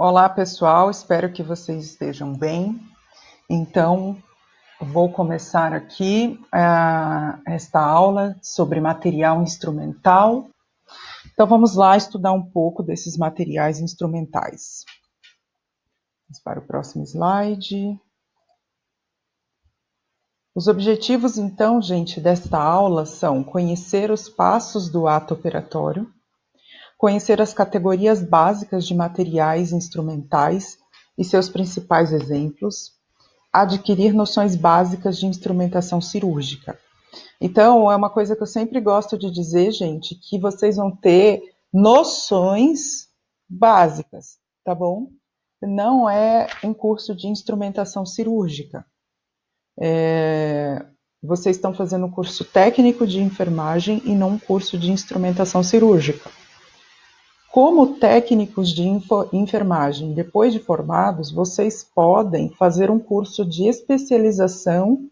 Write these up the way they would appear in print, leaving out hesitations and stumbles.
Olá, pessoal, espero que vocês estejam bem. Então, vou começar aqui esta aula sobre material instrumental. Então, vamos lá estudar um pouco desses materiais instrumentais. Vamos para o próximo slide. Os objetivos, então, gente, desta aula são conhecer os passos do ato operatório, conhecer as categorias básicas de materiais instrumentais e seus principais exemplos, adquirir noções básicas de instrumentação cirúrgica. Então, é uma coisa que eu sempre gosto de dizer, gente, que vocês vão ter noções básicas, tá bom? Não é um curso de instrumentação cirúrgica. Vocês estão fazendo um curso técnico de enfermagem e não um curso de instrumentação cirúrgica. Como técnicos de enfermagem, depois de formados, vocês podem fazer um curso de especialização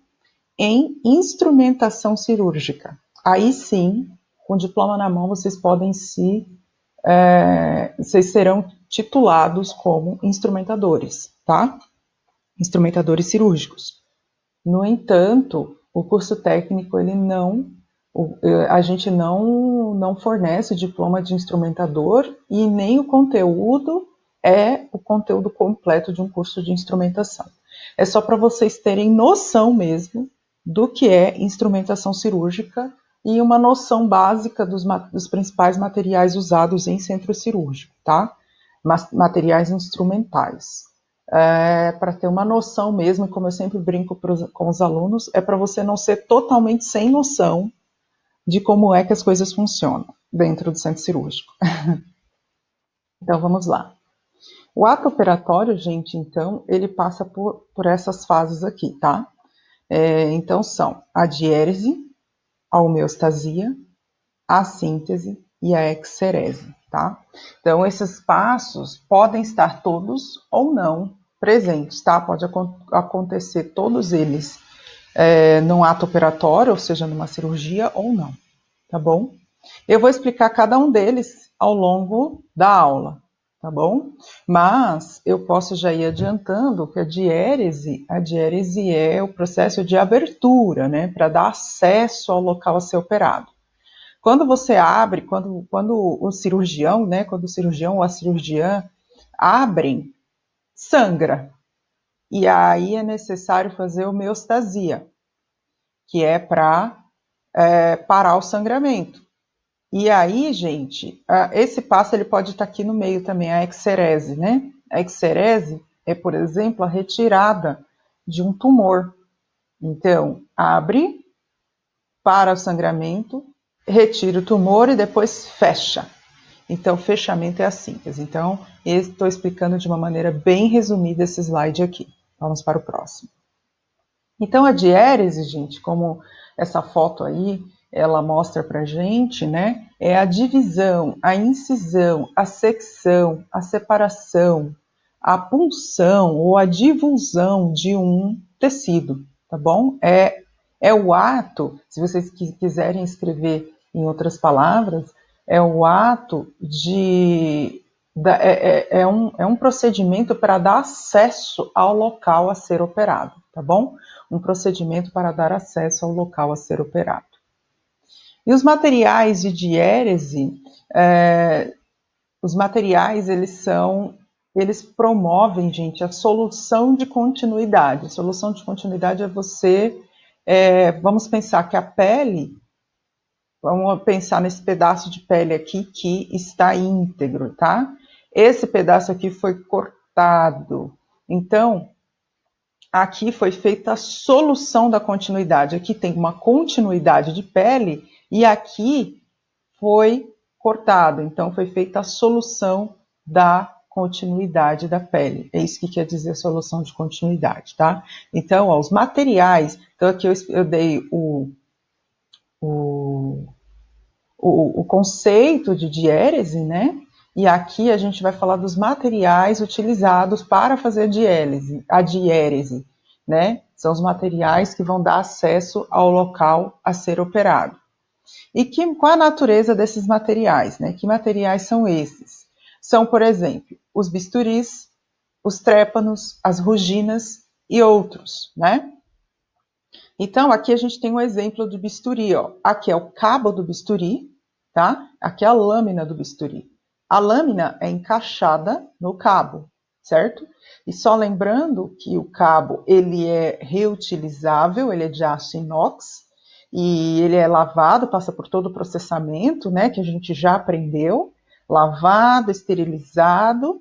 em instrumentação cirúrgica. Aí sim, com o diploma na mão, vocês podem vocês serão titulados como instrumentadores, tá? Instrumentadores cirúrgicos. No entanto, o curso técnico, a gente não fornece diploma de instrumentador e nem o conteúdo é o conteúdo completo de um curso de instrumentação. É só para vocês terem noção mesmo do que é instrumentação cirúrgica e uma noção básica dos principais materiais usados em centro cirúrgico, tá? Materiais instrumentais. Para ter uma noção mesmo, como eu sempre brinco com os alunos, é para você não ser totalmente sem noção de como é que as coisas funcionam dentro do centro cirúrgico. Então, vamos lá. O ato operatório, gente, então, ele passa por essas fases aqui, tá? Então, são a diérese, a homeostasia, a síntese e a exerese, tá? Então, esses passos podem estar todos ou não presentes, tá? Pode acontecer todos eles num ato operatório, ou seja, numa cirurgia ou não, tá bom? Eu vou explicar cada um deles ao longo da aula, tá bom? Mas eu posso já ir adiantando que a diérese é o processo de abertura, né? Para dar acesso ao local a ser operado. Quando você abre, quando o cirurgião, né? Quando o cirurgião ou a cirurgiã abrem, sangra. E aí é necessário fazer homeostasia, que é para parar o sangramento. E aí, gente, esse passo ele pode estar aqui no meio também, a exerese, né? A exerese é, por exemplo, a retirada de um tumor. Então, abre, para o sangramento, retira o tumor e depois fecha. Então, fechamento é a síntese. Então, estou explicando de uma maneira bem resumida esse slide aqui. Vamos para o próximo. Então, a diérese, gente, como essa foto aí, ela mostra pra gente, né? É a divisão, a incisão, a secção, a separação, a punção ou a divulsão de um tecido, tá bom? É o ato, se vocês quiserem escrever em outras palavras, é o ato é um procedimento para dar acesso ao local a ser operado, tá bom? Um procedimento para dar acesso ao local a ser operado. E os materiais de diérese, os materiais, eles promovem, gente, a solução de continuidade. A solução de continuidade é vamos pensar que a pele, vamos pensar nesse pedaço de pele aqui que está íntegro, tá? Esse pedaço aqui foi cortado. Então, aqui foi feita a solução da continuidade. Aqui tem uma continuidade de pele e aqui foi cortado. Então, foi feita a solução da continuidade da pele. É isso que quer dizer solução de continuidade, tá? Então, os materiais. Então, aqui eu dei o conceito de diérese, né? E aqui a gente vai falar dos materiais utilizados para fazer a diérese, né? São os materiais que vão dar acesso ao local a ser operado. E qual a natureza desses materiais, né? Que materiais são esses? São, por exemplo, os bisturis, os trépanos, as ruginas e outros, né? Então, aqui a gente tem um exemplo de bisturi, ó. Aqui é o cabo do bisturi, tá? Aqui é a lâmina do bisturi. A lâmina é encaixada no cabo, certo? E só lembrando que o cabo, ele é reutilizável, ele é de aço inox, e ele é lavado, passa por todo o processamento, né, que a gente já aprendeu, lavado, esterilizado.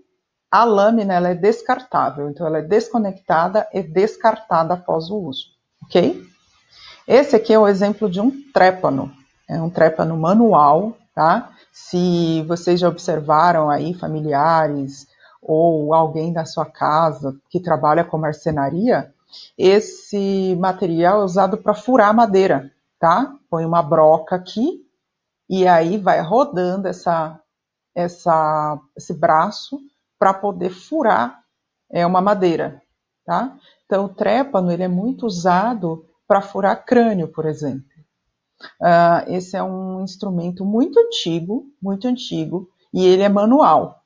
A lâmina, ela é descartável, então ela é desconectada e descartada após o uso, ok? Esse aqui é o exemplo de um trépano, é um trépano manual, tá? Se vocês já observaram aí familiares ou alguém da sua casa que trabalha com marcenaria, esse material é usado para furar madeira, tá? Põe uma broca aqui e aí vai rodando esse braço para poder furar uma madeira, tá? Então, o trépano ele é muito usado para furar crânio, por exemplo. Esse é um instrumento muito antigo, e ele é manual.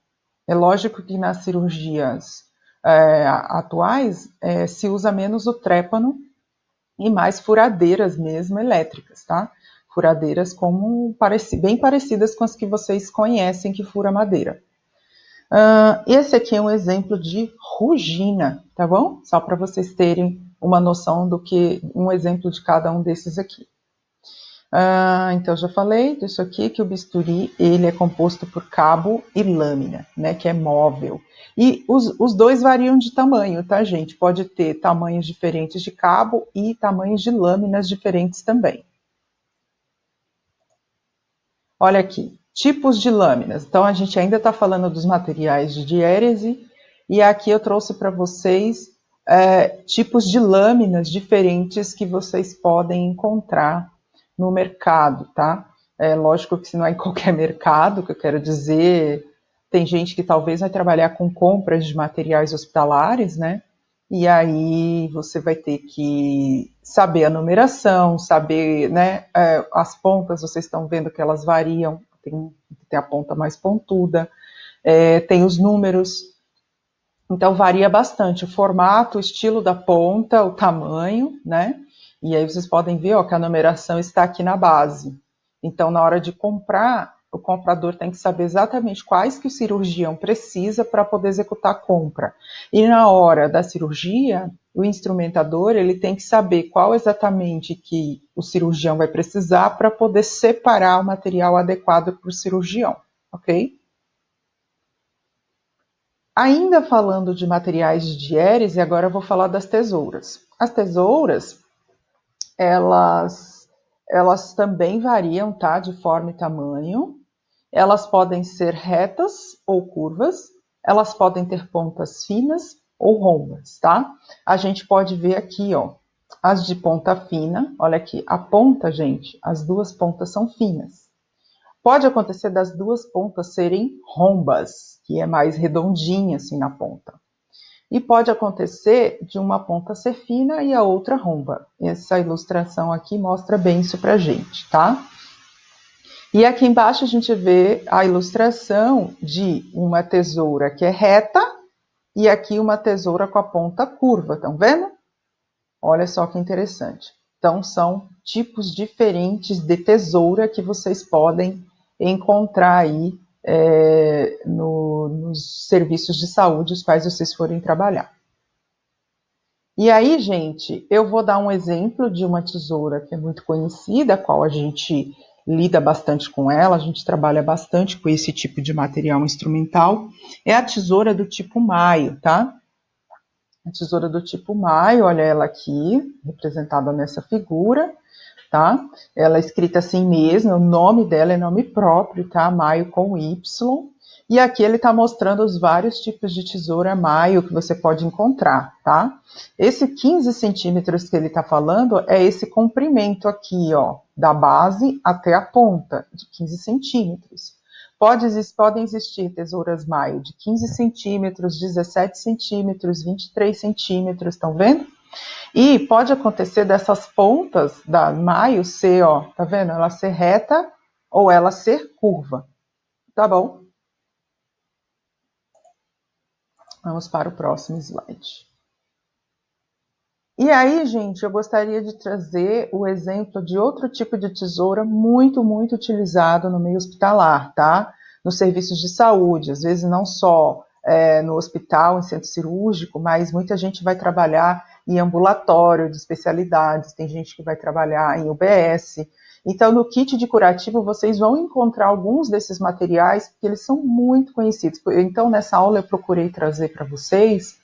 É lógico que nas cirurgias atuais se usa menos o trépano e mais furadeiras mesmo elétricas, tá? Furadeiras bem parecidas com as que vocês conhecem que fura madeira. Esse aqui é um exemplo de rugina, tá bom? Só para vocês terem uma noção do que um exemplo de cada um desses aqui. Então, já falei disso aqui, que o bisturi ele é composto por cabo e lâmina, né, que é móvel. E os dois variam de tamanho, tá, gente? Pode ter tamanhos diferentes de cabo e tamanhos de lâminas diferentes também. Olha aqui, tipos de lâminas. Então, a gente ainda está falando dos materiais de diérese, e aqui eu trouxe para vocês tipos de lâminas diferentes que vocês podem encontrar no mercado, tá? É lógico que se não é em qualquer mercado, que eu quero dizer, tem gente que talvez vai trabalhar com compras de materiais hospitalares, né? E aí você vai ter que saber a numeração, saber, né, as pontas, vocês estão vendo que elas variam, tem a ponta mais pontuda, tem os números, então varia bastante o formato, o estilo da ponta, o tamanho, né? E aí vocês podem ver, ó, que a numeração está aqui na base. Então, na hora de comprar, o comprador tem que saber exatamente quais que o cirurgião precisa para poder executar a compra. E na hora da cirurgia, o instrumentador ele tem que saber qual exatamente que o cirurgião vai precisar para poder separar o material adequado para o cirurgião, ok? Ainda falando de materiais de diérese, agora eu vou falar das tesouras. As tesouras, elas também variam, tá, de forma e tamanho. Elas podem ser retas ou curvas, elas podem ter pontas finas ou rombas, tá? A gente pode ver aqui, ó, as de ponta fina, olha aqui, a ponta, gente, as duas pontas são finas. Pode acontecer das duas pontas serem rombas, que é mais redondinha assim na ponta. E pode acontecer de uma ponta ser fina e a outra romba. Essa ilustração aqui mostra bem isso pra gente, tá? E aqui embaixo a gente vê a ilustração de uma tesoura que é reta e aqui uma tesoura com a ponta curva, estão vendo? Olha só que interessante. Então, são tipos diferentes de tesoura que vocês podem encontrar aí nos serviços de saúde os quais vocês forem trabalhar. E aí, gente, eu vou dar um exemplo de uma tesoura que é muito conhecida, a qual a gente lida bastante com ela, a gente trabalha bastante com esse tipo de material instrumental, é a tesoura do tipo Maio, tá? A tesoura do tipo Maio, olha ela aqui, representada nessa figura, tá? Ela é escrita assim mesmo, o nome dela é nome próprio, tá? Maio com Y. E aqui ele está mostrando os vários tipos de tesoura Maio que você pode encontrar, tá? Esse 15 centímetros que ele está falando é esse comprimento aqui, ó, da base até a ponta, de 15 centímetros. Podem existir tesouras Maio de 15 centímetros, 17 centímetros, 23 centímetros, estão vendo? E pode acontecer dessas pontas da Maio ser, ó, tá vendo? Ela ser reta ou ela ser curva, tá bom? Vamos para o próximo slide. E aí, gente, eu gostaria de trazer o exemplo de outro tipo de tesoura muito, muito utilizado no meio hospitalar, tá? Nos serviços de saúde, às vezes não só no hospital, em centro cirúrgico, mas muita gente vai trabalhar em ambulatório de especialidades, tem gente que vai trabalhar em UBS. Então, no kit de curativo, vocês vão encontrar alguns desses materiais, porque eles são muito conhecidos. Então, nessa aula eu procurei trazer para vocês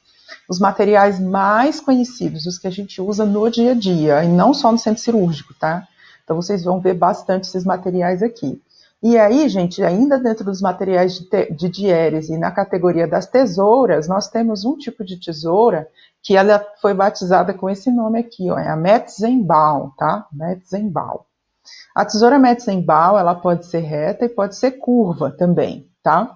os materiais mais conhecidos, os que a gente usa no dia a dia, e não só no centro cirúrgico, tá? Então, vocês vão ver bastante esses materiais aqui. E aí, gente, ainda dentro dos materiais de diérese e na categoria das tesouras, nós temos um tipo de tesoura que ela foi batizada com esse nome aqui, ó, é a Metzenbaum, tá? Metzenbaum. A tesoura Metzenbaum, ela pode ser reta e pode ser curva também, tá?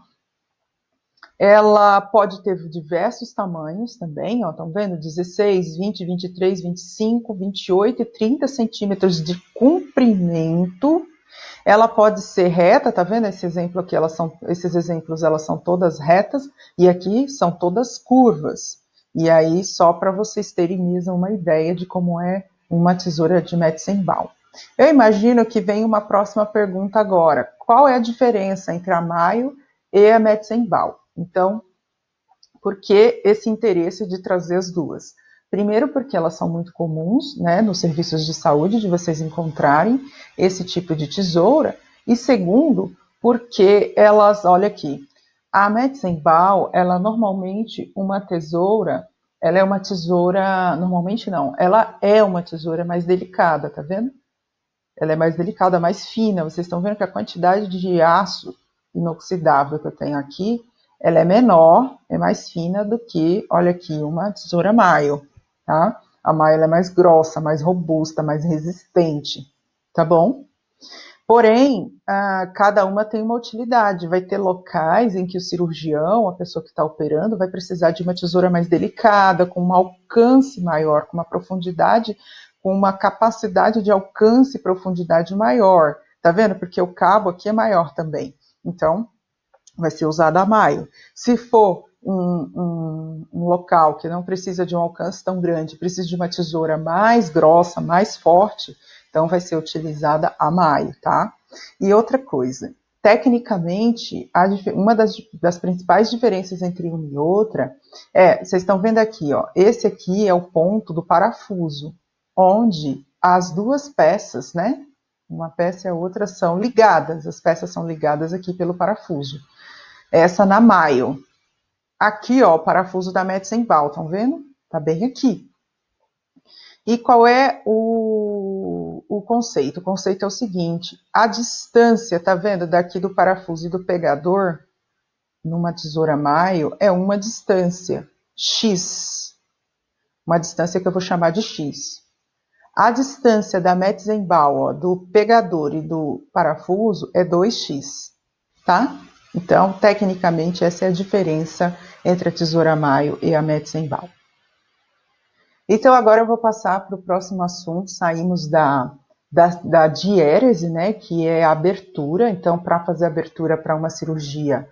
Ela pode ter diversos tamanhos também, ó, estão vendo? 16, 20, 23, 25, 28 e 30 centímetros de comprimento. Ela pode ser reta, tá vendo esse exemplo aqui? Esses exemplos, elas são todas retas e aqui são todas curvas. E aí, só para vocês terem mesmo uma ideia de como é uma tesoura de Metzenbaum. Eu imagino que vem uma próxima pergunta agora. Qual é a diferença entre a Maio e a Metzenbaum? Então, por que esse interesse de trazer as duas? Primeiro, porque elas são muito comuns, né, nos serviços de saúde, de vocês encontrarem esse tipo de tesoura. E segundo, porque elas, olha aqui, a Metzenbaum, ela normalmente ela é uma tesoura, normalmente não, ela é uma tesoura mais delicada, tá vendo? Ela é mais delicada, mais fina. Vocês estão vendo que a quantidade de aço inoxidável que eu tenho aqui, ela é menor, é mais fina do que, olha aqui, uma tesoura Maio, tá? A Maio ela é mais grossa, mais robusta, mais resistente, tá bom? Porém, cada uma tem uma utilidade. Vai ter locais em que o cirurgião, a pessoa que está operando, vai precisar de uma tesoura mais delicada, com um alcance maior, com uma profundidade, com uma capacidade de alcance e profundidade maior. Tá vendo? Porque o cabo aqui é maior também. Então, vai ser usada a maio. Se for um local que não precisa de um alcance tão grande, precisa de uma tesoura mais grossa, mais forte, então vai ser utilizada a maio, tá? E outra coisa, tecnicamente, uma das principais diferenças entre uma e outra vocês estão vendo aqui, ó, esse aqui é o ponto do parafuso, onde as duas peças, né, uma peça e a outra são ligadas, as peças são ligadas aqui pelo parafuso. Essa na Maio. Aqui, ó, o parafuso da Metzenbaum, estão vendo? Tá bem aqui. E qual é o conceito? O conceito é o seguinte, a distância, tá vendo, daqui do parafuso e do pegador, numa tesoura Maio, é uma distância, X. Uma distância que eu vou chamar de X. A distância da Metzenbaum, ó, do pegador e do parafuso, é 2x, tá? Então, tecnicamente, essa é a diferença entre a tesoura Maio e a Metzenbaum. Então, agora eu vou passar para o próximo assunto. Saímos da diérese, né, que é a abertura. Então, para fazer a abertura para uma cirurgia,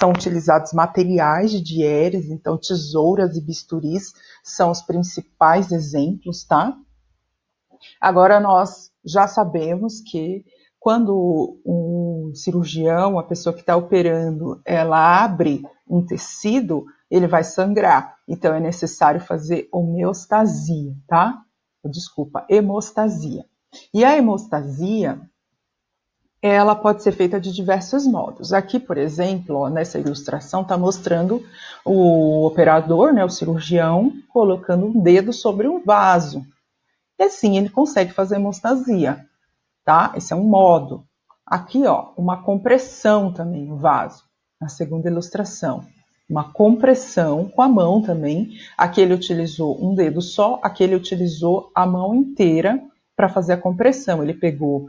são utilizados materiais de diérese, então tesouras e bisturis são os principais exemplos, tá? Agora, nós já sabemos que quando um cirurgião, a pessoa que está operando, ela abre um tecido, ele vai sangrar. Então, é necessário fazer homeostasia, tá? Desculpa, hemostasia. E a hemostasia, ela pode ser feita de diversos modos. Aqui, por exemplo, ó, nessa ilustração, está mostrando o operador, né, o cirurgião, colocando um dedo sobre um vaso. E assim ele consegue fazer hemostasia, tá? Esse é um modo. Aqui, ó, uma compressão também no vaso, na segunda ilustração. Uma compressão com a mão também. Aqui ele utilizou um dedo só, aqui ele utilizou a mão inteira para fazer a compressão. Ele pegou,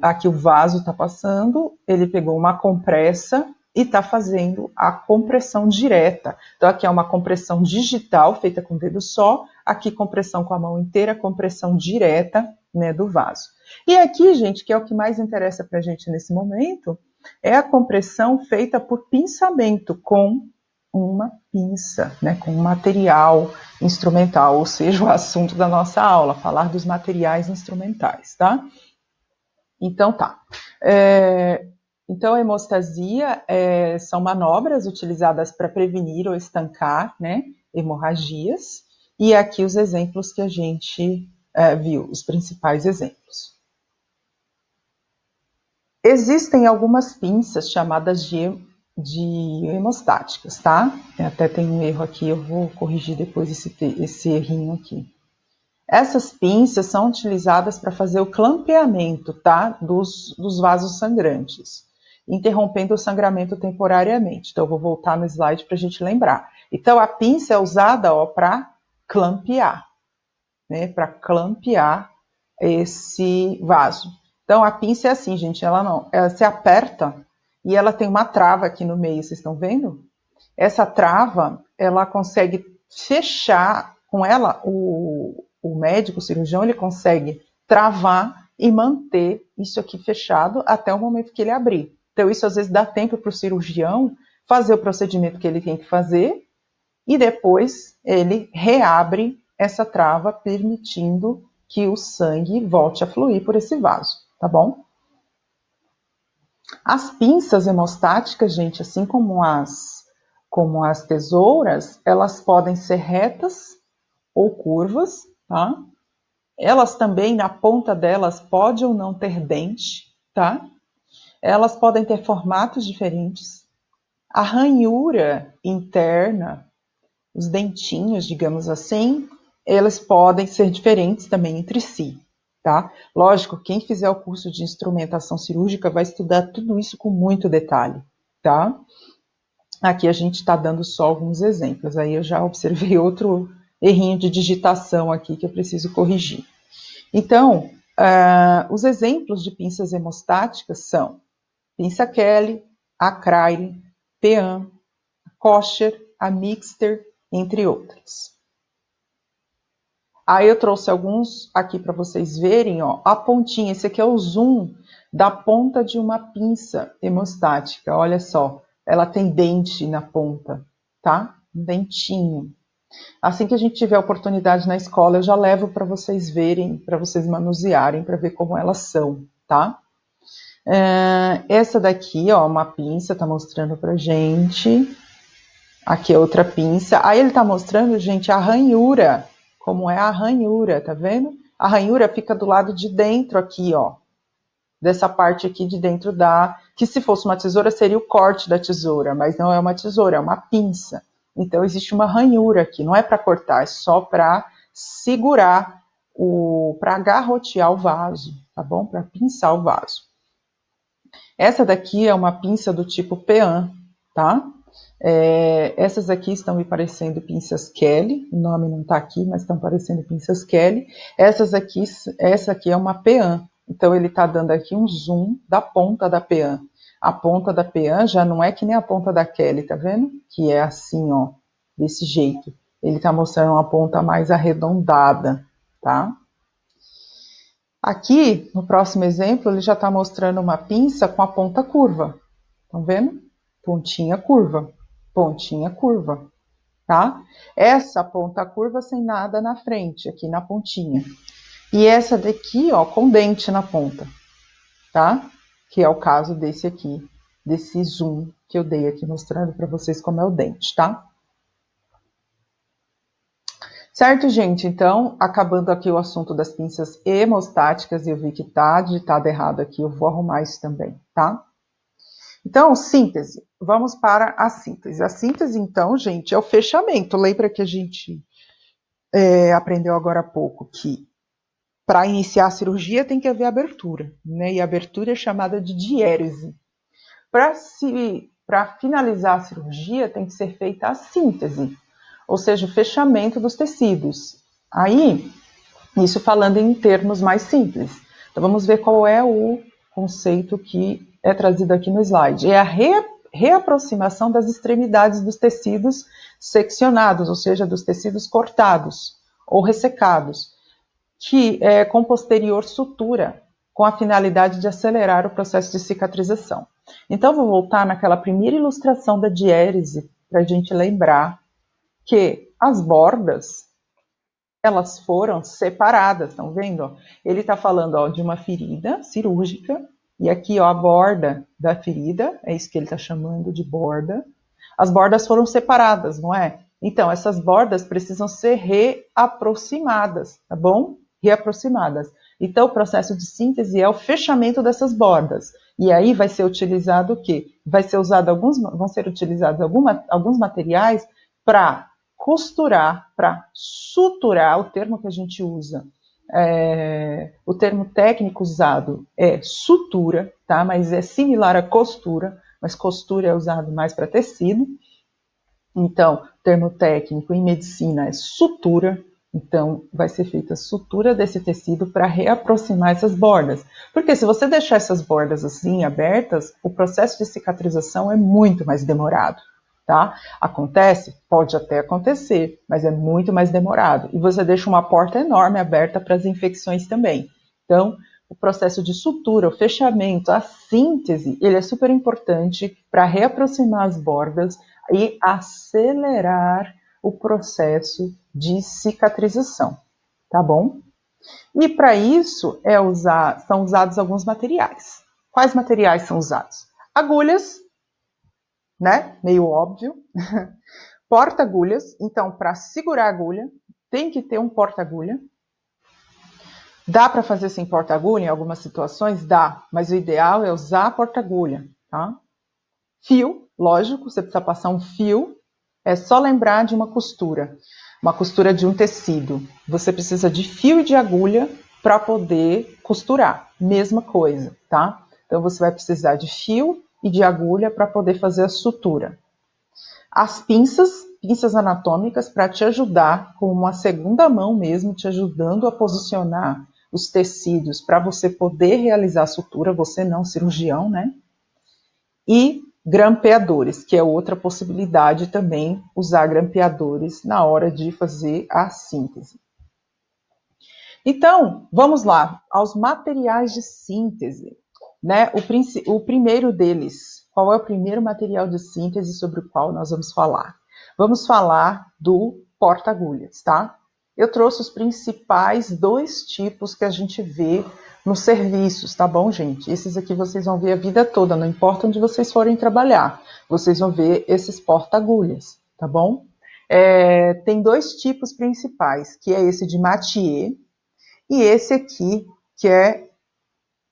aqui o vaso está passando, ele pegou uma compressa e está fazendo a compressão direta. Então, aqui é uma compressão digital feita com o dedo só, aqui compressão com a mão inteira, compressão direta, né, do vaso. E aqui, gente, que é o que mais interessa para a gente nesse momento, é a compressão feita por pinçamento com uma pinça, né, com um material instrumental, ou seja, o assunto da nossa aula, falar dos materiais instrumentais, tá? Então, tá. Então, a hemostasia são manobras utilizadas para prevenir ou estancar, né, hemorragias, e aqui os exemplos que a gente viu, os principais exemplos. Existem algumas pinças chamadas de hemostáticas, tá? Até tem um erro aqui, eu vou corrigir depois esse errinho aqui. Essas pinças são utilizadas para fazer o clampeamento, tá? Dos vasos sangrantes, interrompendo o sangramento temporariamente. Então, eu vou voltar no slide para a gente lembrar. Então, a pinça é usada para clampear, né? Para clampear esse vaso. Então, a pinça é assim, gente, ela se aperta e ela tem uma trava aqui no meio, vocês estão vendo? Essa trava, ela consegue fechar, com ela, o médico, o cirurgião, ele consegue travar e manter isso aqui fechado até o momento que ele abrir. Então, isso às vezes dá tempo para o cirurgião fazer o procedimento que ele tem que fazer e depois ele reabre essa trava, permitindo que o sangue volte a fluir por esse vaso, tá bom? As pinças hemostáticas, gente, assim como as tesouras, elas podem ser retas ou curvas, tá? Elas também, na ponta delas, pode ou não ter dente, tá? Elas podem ter formatos diferentes. A ranhura interna, os dentinhos, digamos assim, eles podem ser diferentes também entre si, tá? Lógico, quem fizer o curso de instrumentação cirúrgica vai estudar tudo isso com muito detalhe, tá? Aqui a gente está dando só alguns exemplos, aí eu já observei outro errinho de digitação aqui que eu preciso corrigir. Então, os exemplos de pinças hemostáticas são pinça Kelly, a Craile, Pean, a Kosher, a Mixter, entre outras. Aí eu trouxe alguns aqui para vocês verem, ó, a pontinha, esse aqui é o zoom da ponta de uma pinça hemostática, olha só, ela tem dente na ponta, tá? Um dentinho. Assim que a gente tiver oportunidade na escola, eu já levo para vocês verem, para vocês manusearem, para ver como elas são, tá? Essa daqui, ó, uma pinça, tá mostrando pra gente. Aqui é outra pinça. Aí ele tá mostrando, gente, a ranhura. Como é a ranhura, tá vendo? A ranhura fica do lado de dentro aqui, ó. Dessa parte aqui de dentro que se fosse uma tesoura seria o corte da tesoura, mas não é uma tesoura, é uma pinça. Então existe uma ranhura aqui, não é para cortar, é só para segurar, para garrotear o vaso, tá bom? Para pinçar o vaso. Essa daqui é uma pinça do tipo Pean, tá? Essas aqui estão me parecendo pinças Kelly, o nome não está aqui, mas estão parecendo pinças Kelly. Essa aqui é uma Pean, então ele está dando aqui um zoom da ponta da Pean. A ponta da Pean já não é que nem a ponta da Kelly, tá vendo? Que é assim, ó, desse jeito. Ele está mostrando uma ponta mais arredondada, tá? Aqui, no próximo exemplo, ele já está mostrando uma pinça com a ponta curva. Estão vendo? Pontinha curva, tá? Essa ponta curva sem nada na frente, aqui na pontinha. E essa daqui, ó, com dente na ponta, tá? Que é o caso desse aqui, desse zoom que eu dei aqui mostrando para vocês como é o dente, tá? Certo, gente? Então, acabando aqui o assunto das pinças hemostáticas, eu vi que tá digitado errado aqui, eu vou arrumar isso também, tá? Então, síntese. Vamos para a síntese. A síntese, então, gente, é o fechamento. Lembra que a gente aprendeu agora há pouco que para iniciar a cirurgia tem que haver abertura, né? E a abertura é chamada de diérese. Para finalizar a cirurgia tem que ser feita a síntese, ou seja, o fechamento dos tecidos. Aí, isso falando em termos mais simples. Então, vamos ver qual é o conceito que é trazido aqui no slide. É a reaproximação das extremidades dos tecidos seccionados, ou seja, dos tecidos cortados ou ressecados, que é com posterior sutura, com a finalidade de acelerar o processo de cicatrização. Então, vou voltar naquela primeira ilustração da diérese para a gente lembrar que as bordas, elas foram separadas, estão vendo? Ele está falando, ó, de uma ferida cirúrgica, e aqui, ó, a borda da ferida, é isso que ele está chamando de borda. As bordas foram separadas, não é? Então, essas bordas precisam ser reaproximadas, tá bom? Reaproximadas. Então, o processo de síntese é o fechamento dessas bordas. E aí vai ser utilizado o quê? Vão ser utilizados alguns materiais para costurar, para suturar, o termo que a gente usa, o termo técnico usado é sutura, tá? Mas é similar à costura, mas costura é usado mais para tecido. Então, o termo técnico em medicina é sutura. Então, vai ser feita a sutura desse tecido para reaproximar essas bordas. Porque se você deixar essas bordas assim, abertas, o processo de cicatrização é muito mais demorado, tá? Acontece? Pode até acontecer, mas é muito mais demorado. E você deixa uma porta enorme aberta para as infecções também. Então, o processo de sutura, o fechamento, a síntese, ele é super importante para reaproximar as bordas e acelerar o processo de cicatrização, tá bom? E para isso são usados alguns materiais. Quais materiais são usados? Agulhas, né? Meio óbvio. Porta-agulhas, então para segurar a agulha tem que ter um porta-agulha. Dá para fazer sem porta-agulha em algumas situações? Dá, mas o ideal é usar porta-agulha, tá? Fio, lógico, você precisa passar um fio. É só lembrar de uma costura de um tecido. Você precisa de fio e de agulha para poder costurar. Mesma coisa, tá? Então você vai precisar de fio e de agulha para poder fazer a sutura. As pinças anatômicas para te ajudar com uma segunda mão mesmo, te ajudando a posicionar os tecidos para você poder realizar a sutura, você não cirurgião, né? E grampeadores, que é outra possibilidade também, usar grampeadores na hora de fazer a síntese. Então, vamos lá, aos materiais de síntese, né? O primeiro deles, qual é o primeiro material de síntese sobre o qual nós vamos falar? Vamos falar do porta-agulhas, tá? Eu trouxe os principais dois tipos que a gente vê nos serviços, tá bom, gente? Esses aqui vocês vão ver a vida toda, não importa onde vocês forem trabalhar, vocês vão ver esses porta-agulhas, tá bom? Tem dois tipos principais, que é esse de Mathieu e esse aqui, que é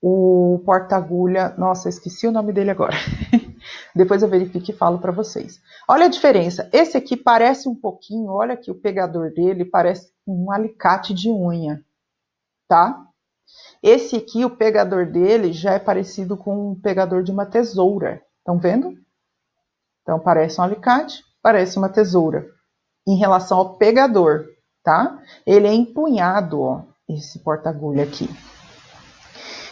o porta-agulha... Nossa, esqueci o nome dele agora. Depois eu verifico e falo para vocês. Olha a diferença. Esse aqui parece um pouquinho, olha aqui o pegador dele, parece um alicate de unha, tá? Esse aqui, o pegador dele, já é parecido com o pegador de uma tesoura. Estão vendo? Então, parece um alicate, parece uma tesoura. Em relação ao pegador, tá? Ele é empunhado, ó, esse porta-agulha aqui.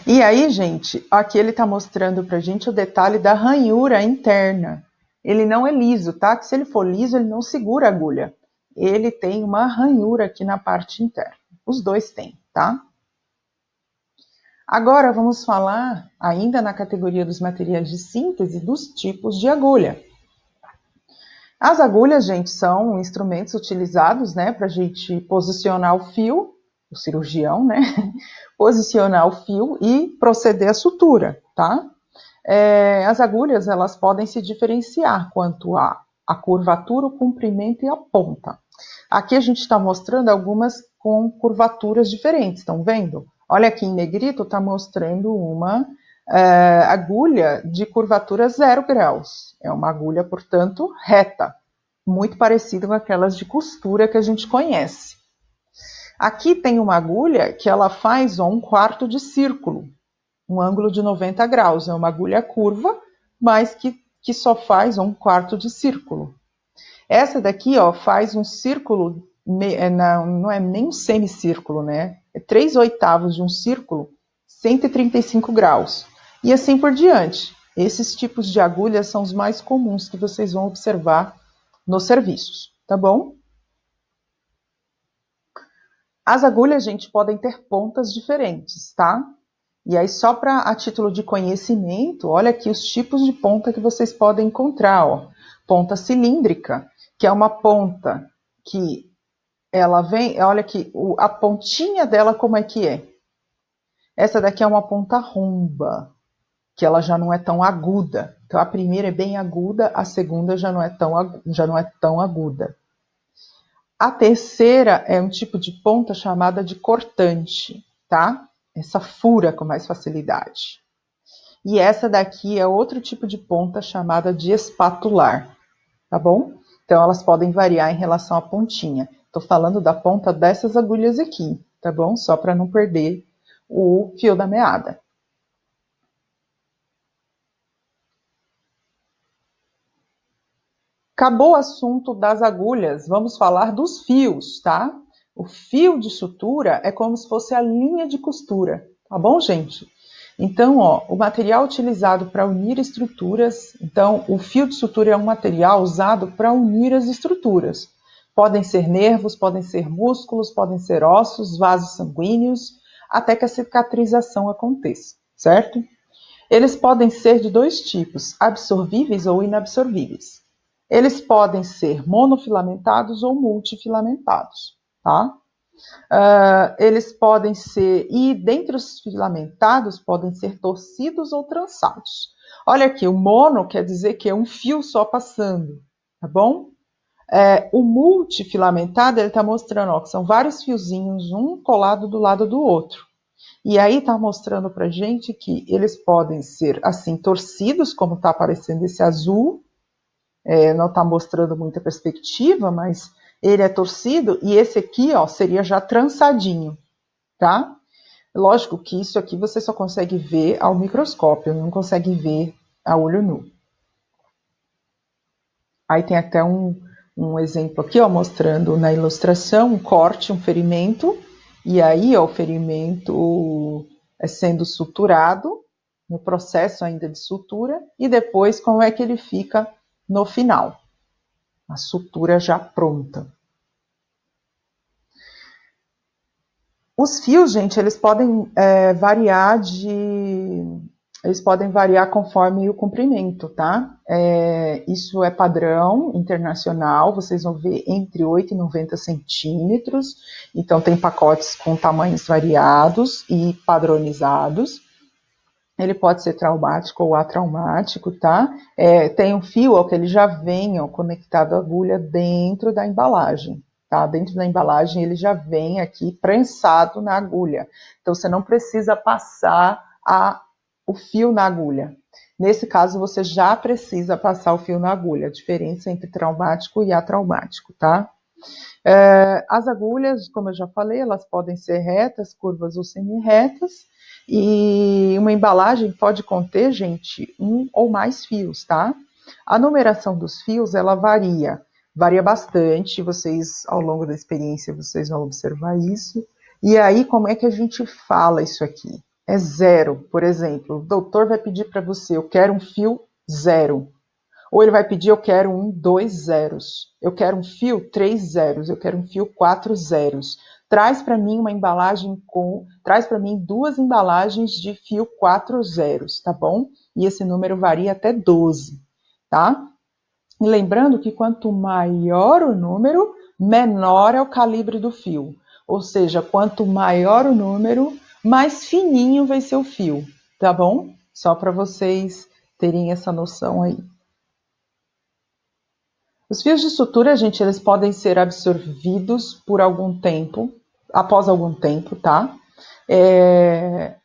E aí, gente, aqui ele está mostrando pra gente o detalhe da ranhura interna. Ele não é liso, tá? Que se ele for liso, ele não segura a agulha. Ele tem uma ranhura aqui na parte interna. Os dois têm, tá? Agora vamos falar, ainda na categoria dos materiais de síntese, dos tipos de agulha. As agulhas, gente, são instrumentos utilizados, né, para a gente posicionar o fio, o cirurgião, né, posicionar o fio e proceder à sutura, tá? As agulhas, elas podem se diferenciar quanto à curvatura, o comprimento e a ponta. Aqui a gente está mostrando algumas com curvaturas diferentes, estão vendo? Olha aqui em negrito, está mostrando uma agulha de curvatura 0 graus. É uma agulha, portanto, reta, muito parecida com aquelas de costura que a gente conhece. Aqui tem uma agulha que ela faz um quarto de círculo, um ângulo de 90 graus. É uma agulha curva, mas que só faz um quarto de círculo. Essa daqui, ó, faz um círculo, não é nem um semicírculo, né? É 3/8 de um círculo, 135 graus. E assim por diante. Esses tipos de agulhas são os mais comuns que vocês vão observar nos serviços, tá bom? As agulhas, gente, podem ter pontas diferentes, tá? E aí, só a título de conhecimento, olha aqui os tipos de ponta que vocês podem encontrar, ó. ponta cilíndrica, que é uma ponta que ela vem, olha aqui, a pontinha dela como é que é. Essa daqui é uma ponta romba, que ela já não é tão aguda. Então a primeira é bem aguda, a segunda já não é tão aguda. A terceira é um tipo de ponta chamada de cortante, tá? Essa fura com mais facilidade. E essa daqui é outro tipo de ponta chamada de espatular, tá bom? Então elas podem variar em relação à pontinha. Estou falando da ponta dessas agulhas aqui, tá bom? Só para não perder o fio da meada. Acabou o assunto das agulhas, vamos falar dos fios, tá? O fio de sutura é como se fosse a linha de costura, tá bom, gente? Então, ó, o material utilizado para unir estruturas, então o fio de sutura é um material usado para unir as estruturas. Podem ser nervos, podem ser músculos, podem ser ossos, vasos sanguíneos, até que a cicatrização aconteça, certo? Eles podem ser de dois tipos, absorvíveis ou inabsorvíveis. Eles podem ser monofilamentados ou multifilamentados, tá? Eles podem ser, e dentre os filamentados, podem ser torcidos ou trançados. Olha aqui, o mono quer dizer que é um fio só passando, tá bom? O multifilamentado, ele está mostrando ó, que são vários fiozinhos, um colado do lado do outro. E aí está mostrando para gente que eles podem ser assim torcidos, como está aparecendo esse azul, não está mostrando muita perspectiva, mas ele é torcido, e esse aqui ó, seria já trançadinho, tá? Lógico que isso aqui você só consegue ver ao microscópio, não consegue ver a olho nu. Aí tem até um exemplo aqui, ó, mostrando na ilustração um corte, um ferimento, e aí ó, o ferimento é sendo suturado, no processo ainda de sutura, e depois como é que ele fica no final. A sutura já pronta. Os fios, gente, eles podem variar eles podem variar conforme o comprimento, tá? Isso é padrão internacional, vocês vão ver entre 8 e 90 centímetros, então tem pacotes com tamanhos variados e padronizados. Ele pode ser traumático ou atraumático, tá? Tem um fio ó, que ele já vem ó, conectado à agulha dentro da embalagem, tá? Dentro da embalagem ele já vem aqui prensado na agulha. Então você não precisa passar o fio na agulha. Nesse caso você já precisa passar o fio na agulha. A diferença entre traumático e atraumático, tá? As agulhas, como eu já falei, elas podem ser retas, curvas ou semi-retas. E uma embalagem pode conter, gente, um ou mais fios, tá? A numeração dos fios, ela varia bastante, vocês, ao longo da experiência, vocês vão observar isso. E aí, como é que a gente fala isso aqui? É zero, por exemplo, o doutor vai pedir para você, eu quero um fio zero. Ou ele vai pedir, eu quero dois zeros. Eu quero um fio, 3 zeros. Eu quero um fio, 4 zeros. Traz para mim uma embalagem traz para mim 2 embalagens de fio 4 zeros, tá bom? E esse número varia até 12, tá? E lembrando que quanto maior o número, menor é o calibre do fio. Ou seja, quanto maior o número, mais fininho vai ser o fio, tá bom? Só para vocês terem essa noção aí. Os fios de sutura, gente, eles podem ser absorvidos por algum tempo, após algum tempo, tá?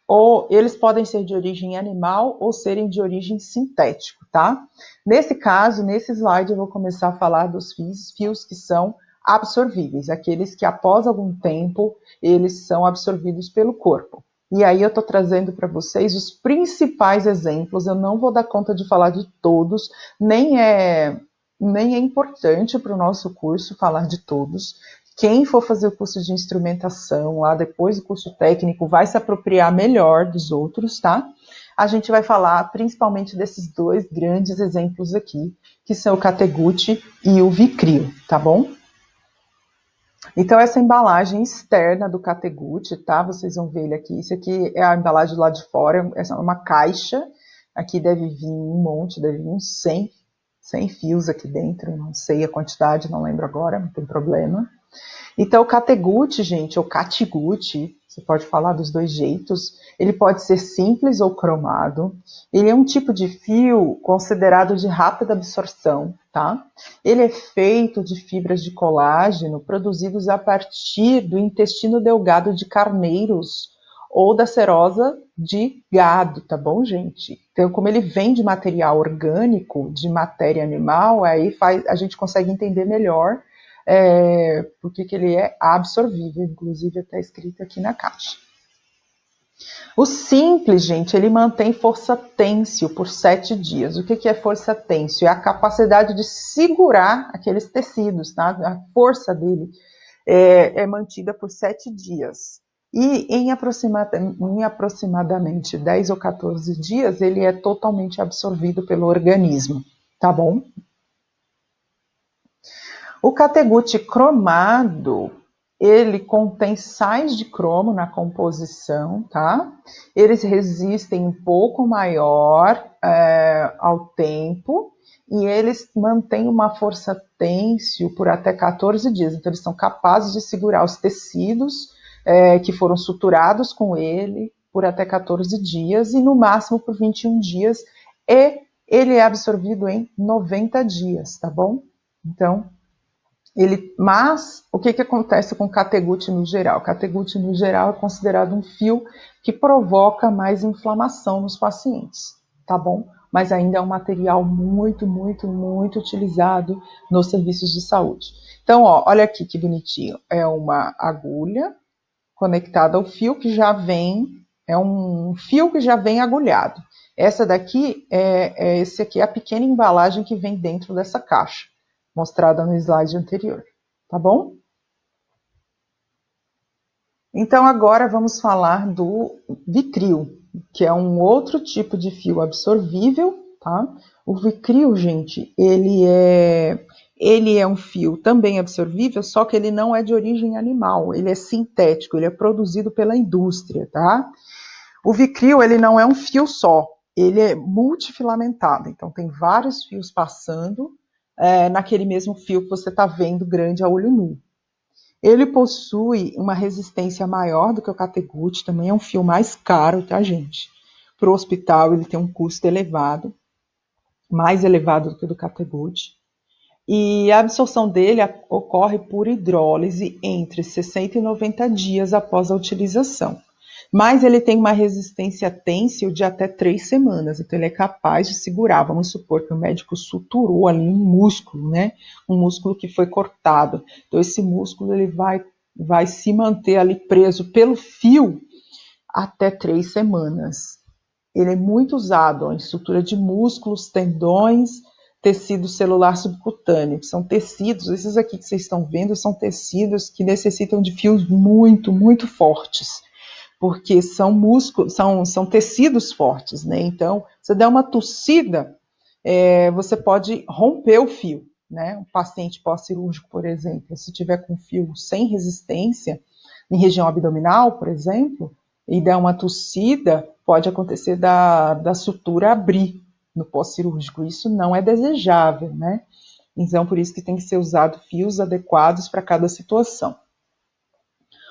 Ou eles podem ser de origem animal ou serem de origem sintético, tá? Nesse caso, nesse slide, eu vou começar a falar dos fios que são absorvíveis, aqueles que após algum tempo, eles são absorvidos pelo corpo. E aí eu estou trazendo para vocês os principais exemplos, eu não vou dar conta de falar de todos, nem é importante para o nosso curso falar de todos. Quem for fazer o curso de instrumentação, lá depois do curso técnico, vai se apropriar melhor dos outros, tá? A gente vai falar principalmente desses dois grandes exemplos aqui, que são o Kateguchi e o Vicryl, tá bom? Então, essa embalagem externa do Kateguchi, tá? Vocês vão ver ele aqui. Isso aqui é a embalagem do lado de fora, essa é uma caixa. Aqui deve vir um monte, deve vir uns 100 100 fios aqui dentro, não sei a quantidade, não lembro agora, não tem problema. Então, o catgut, gente, ou catgut, você pode falar dos dois jeitos, ele pode ser simples ou cromado. Ele é um tipo de fio considerado de rápida absorção, tá? Ele é feito de fibras de colágeno produzidos a partir do intestino delgado de carneiros ou da serosa de gado, tá bom, gente? Então, como ele vem de material orgânico, de matéria animal, aí a gente consegue entender melhor porque que ele é absorvível, inclusive está escrito aqui na caixa. O simples, gente, ele mantém força têncil por 7 dias. O que é força têncil? É a capacidade de segurar aqueles tecidos, tá? A força dele é mantida por 7 dias. E em aproximadamente 10 ou 14 dias, ele é totalmente absorvido pelo organismo, tá bom? O catgut cromado, ele contém sais de cromo na composição, tá? Eles resistem um pouco maior ao tempo e eles mantêm uma força têncil por até 14 dias. Então, eles são capazes de segurar os tecidos que foram suturados com ele por até 14 dias e no máximo por 21 dias. E ele é absorvido em 90 dias, tá bom? Então, mas o que acontece com o catgut no geral? O catgut no geral é considerado um fio que provoca mais inflamação nos pacientes, tá bom? Mas ainda é um material muito, muito, muito utilizado nos serviços de saúde. Então, ó, olha aqui que bonitinho. É uma agulha conectada ao fio que já vem, é um fio que já vem agulhado. Essa daqui esse aqui é a pequena embalagem que vem dentro dessa caixa, mostrada no slide anterior, tá bom? Então agora vamos falar do Vicryl, que é um outro tipo de fio absorvível, tá? O Vicryl, gente, ele é um fio também absorvível, só que ele não é de origem animal, ele é sintético, ele é produzido pela indústria, tá? O Vicryl, ele não é um fio só, ele é multifilamentado, então tem vários fios passando naquele mesmo fio que você está vendo grande a olho nu. Ele possui uma resistência maior do que o catgut, também é um fio mais caro, tá, gente? Para o hospital, ele tem um custo elevado, mais elevado do que o do catgut. E a absorção dele ocorre por hidrólise entre 60 e 90 dias após a utilização. Mas ele tem uma resistência têncil de até 3 semanas, então ele é capaz de segurar. Vamos supor que o médico suturou ali um músculo, né? Um músculo que foi cortado. Então esse músculo ele vai se manter ali preso pelo fio até 3 semanas. Ele é muito usado em estrutura de músculos, tendões, tecido celular subcutâneo, que são tecidos, esses aqui que vocês estão vendo, são tecidos que necessitam de fios muito, muito fortes, porque são músculos, são tecidos fortes, né? Então, você dá uma tossida, você pode romper o fio, né? Um paciente pós-cirúrgico, por exemplo, se tiver com fio sem resistência, em região abdominal, por exemplo, e der uma tossida, pode acontecer da sutura abrir no pós-cirúrgico. Isso não é desejável, né? Então, por isso que tem que ser usado fios adequados para cada situação.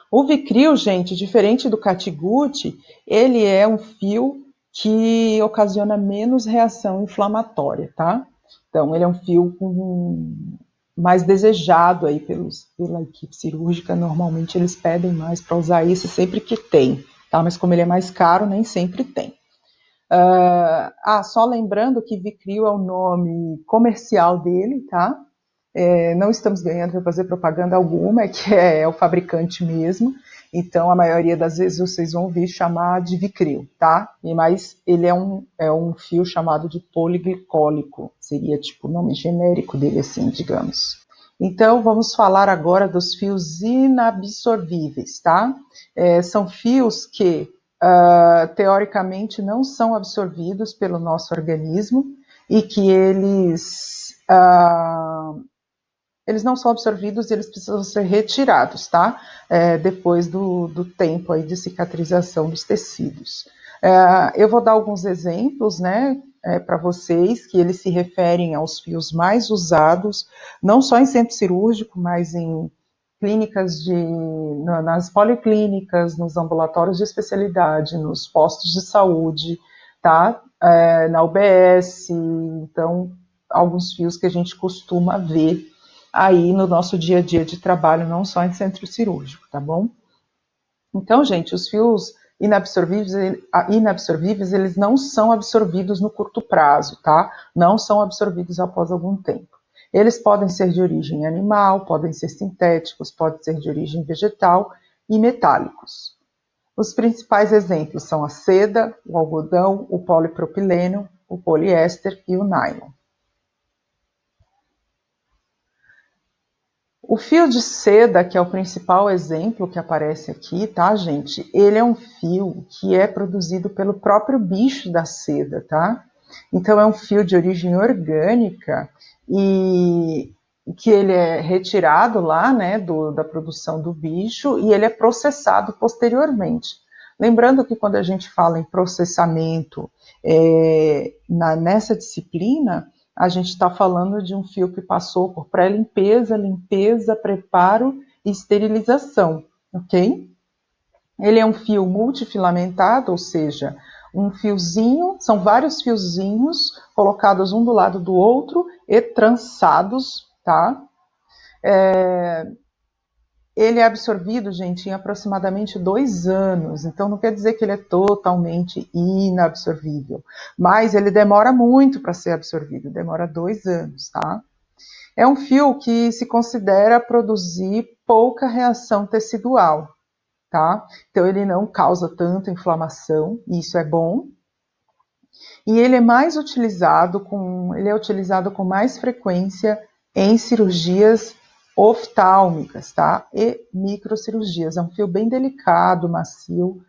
O Vicryl, gente, diferente do catgut, ele é um fio que ocasiona menos reação inflamatória, tá? Então, ele é um fio mais desejado aí pela equipe cirúrgica. Normalmente, eles pedem mais para usar isso sempre que tem, tá? Mas como ele é mais caro, nem sempre tem. Só lembrando que Vicryl é o nome comercial dele, tá? Não estamos ganhando para fazer propaganda alguma, que é o fabricante mesmo. Então, a maioria das vezes vocês vão ouvir chamar de Vicryl, tá? Mas ele é um fio chamado de poliglicólico, seria tipo o nome genérico dele, assim, digamos. Então, vamos falar agora dos fios inabsorvíveis, tá? São fios que, teoricamente, não são absorvidos pelo nosso organismo e que eles não são absorvidos e eles precisam ser retirados, tá? Depois do tempo aí de cicatrização dos tecidos. Eu vou dar alguns exemplos, né? para vocês que eles se referem aos fios mais usados, não só em centro cirúrgico, mas em clínicas nas policlínicas, nos ambulatórios de especialidade, nos postos de saúde, tá? Na UBS, então, alguns fios que a gente costuma ver aí no nosso dia a dia de trabalho, não só em centro cirúrgico, tá bom? Então, gente, os fios inabsorvíveis, eles não são absorvidos no curto prazo, tá? Não são absorvidos após algum tempo. Eles podem ser de origem animal, podem ser sintéticos, podem ser de origem vegetal e metálicos. Os principais exemplos são a seda, o algodão, o polipropileno, o poliéster e o nylon. O fio de seda, que é o principal exemplo que aparece aqui, tá, gente? Ele é um fio que é produzido pelo próprio bicho da seda, tá? Então, é um fio de origem orgânica e que ele é retirado lá, né, da produção do bicho e ele é processado posteriormente. Lembrando que quando a gente fala em processamento nessa disciplina, a gente está falando de um fio que passou por pré-limpeza, limpeza, preparo e esterilização, ok? Ele é um fio multifilamentado, ou seja, um fiozinho, são vários fiozinhos colocados um do lado do outro e trançados, tá? Ele é absorvido, gente, em aproximadamente 2 anos, então não quer dizer que ele é totalmente inabsorvível, mas ele demora muito para ser absorvido, demora 2 anos, tá? É um fio que se considera produzir pouca reação tecidual, tá? Então ele não causa tanta inflamação, e isso é bom. E ele é utilizado com mais frequência em cirurgias oftálmicas, tá? E microcirurgias. É um fio bem delicado, macio.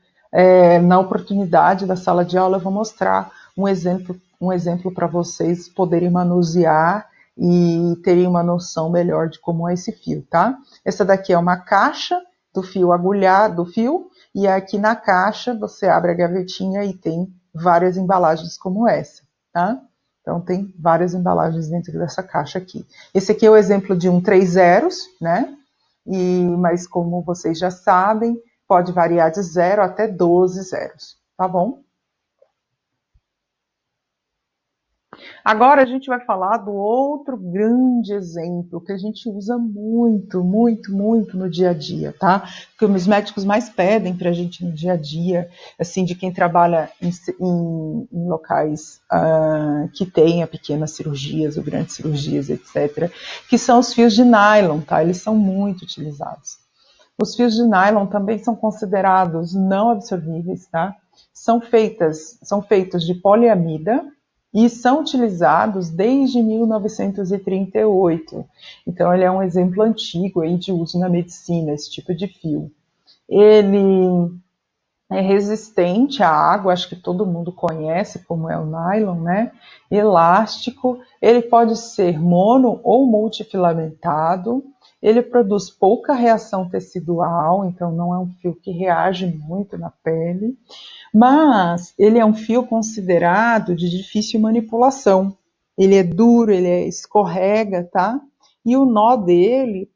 Na oportunidade da sala de aula, eu vou mostrar um exemplo para vocês poderem manusear e terem uma noção melhor de como é esse fio, tá? Essa daqui é uma caixa do fio agulhado, do fio, e aqui na caixa você abre a gavetinha e tem várias embalagens como essa, tá? Então tem várias embalagens dentro dessa caixa aqui. Esse aqui é o exemplo de um 3 zeros, né? Mas como vocês já sabem, pode variar de 0 até 12 zeros, tá bom? Agora a gente vai falar do outro grande exemplo que a gente usa muito, muito, muito no dia a dia, tá? Que os médicos mais pedem para a gente no dia a dia, assim, de quem trabalha em locais que tenha pequenas cirurgias ou grandes cirurgias, etc., que são os fios de nylon, tá? Eles são muito utilizados. Os fios de nylon também são considerados não absorvíveis, tá? São feitos de poliamida, e são utilizados desde 1938. Então, ele é um exemplo antigo aí de uso na medicina, esse tipo de fio. Ele é resistente à água, acho que todo mundo conhece como é o nylon, né? Elástico, ele pode ser mono ou multifilamentado, ele produz pouca reação tecidual, então não é um fio que reage muito na pele, mas ele é um fio considerado de difícil manipulação. Ele é duro, escorrega, tá? E o nó dele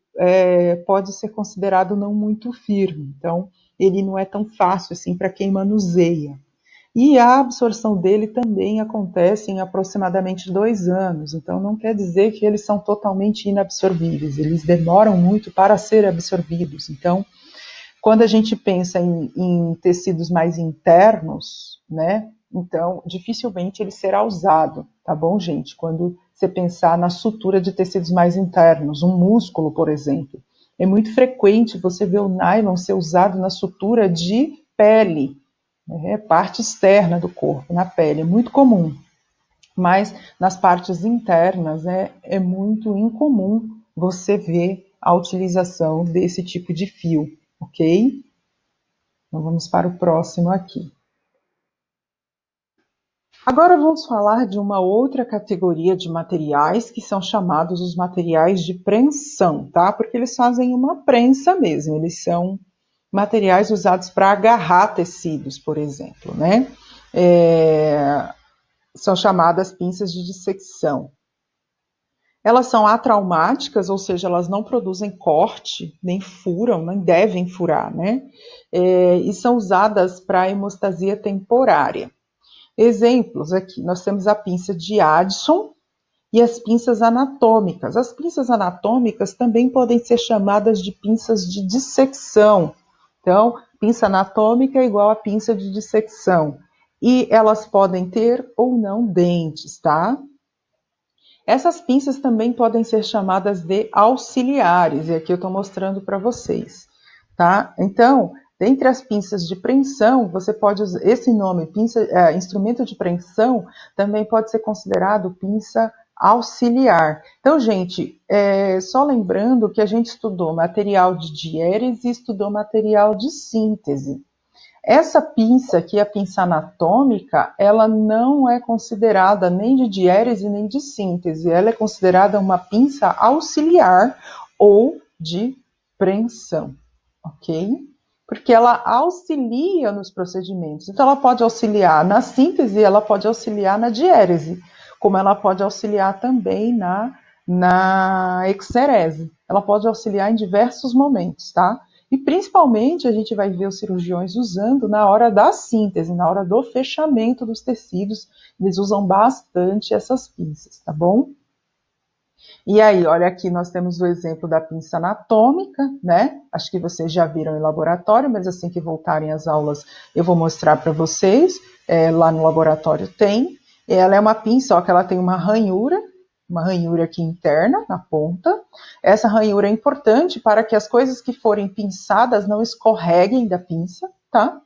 pode ser considerado não muito firme. Então, ele não é tão fácil assim para quem manuseia. E a absorção dele também acontece em aproximadamente 2 anos. Então, não quer dizer que eles são totalmente inabsorvíveis. Eles demoram muito para serem absorvidos. Então, quando a gente pensa em tecidos mais internos, né? Então, dificilmente ele será usado, tá bom, gente? Quando você pensar na sutura de tecidos mais internos, um músculo, por exemplo, é muito frequente você ver o nylon ser usado na sutura de pele, né? Parte externa do corpo, na pele, é muito comum. Mas nas partes internas é muito incomum você ver a utilização desse tipo de fio, ok? Então vamos para o próximo aqui. Agora vamos falar de uma outra categoria de materiais que são chamados os materiais de prensão, tá? Porque eles fazem uma prensa mesmo, eles são materiais usados para agarrar tecidos, por exemplo, né? são chamadas pinças de dissecção. Elas são atraumáticas, ou seja, elas não produzem corte, nem furam, nem devem furar, né? E são usadas para hemostasia temporária. Exemplos aqui, nós temos a pinça de Addison e as pinças anatômicas. As pinças anatômicas também podem ser chamadas de pinças de dissecção. Então, pinça anatômica é igual a pinça de dissecção. E elas podem ter ou não dentes, tá? Essas pinças também podem ser chamadas de auxiliares, e aqui eu estou mostrando para vocês, tá? Então, dentre as pinças de preensão, você pode usar esse nome, instrumento de preensão, também pode ser considerado pinça auxiliar. Então, gente, só lembrando que a gente estudou material de diérese e estudou material de síntese. Essa pinça aqui, a pinça anatômica, ela não é considerada nem de diérese nem de síntese, ela é considerada uma pinça auxiliar ou de preensão, ok? Porque ela auxilia nos procedimentos. Então, ela pode auxiliar na síntese, ela pode auxiliar na diérese, como ela pode auxiliar também na exerese. Ela pode auxiliar em diversos momentos, tá? E principalmente a gente vai ver os cirurgiões usando na hora da síntese, na hora do fechamento dos tecidos, eles usam bastante essas pinças, tá bom? E aí, olha aqui, nós temos o exemplo da pinça anatômica, né? Acho que vocês já viram em laboratório, mas assim que voltarem às aulas eu vou mostrar para vocês. Lá no laboratório tem. Ela é uma pinça, ó, que ela tem uma ranhura aqui interna, na ponta. Essa ranhura é importante para que as coisas que forem pinçadas não escorreguem da pinça, tá?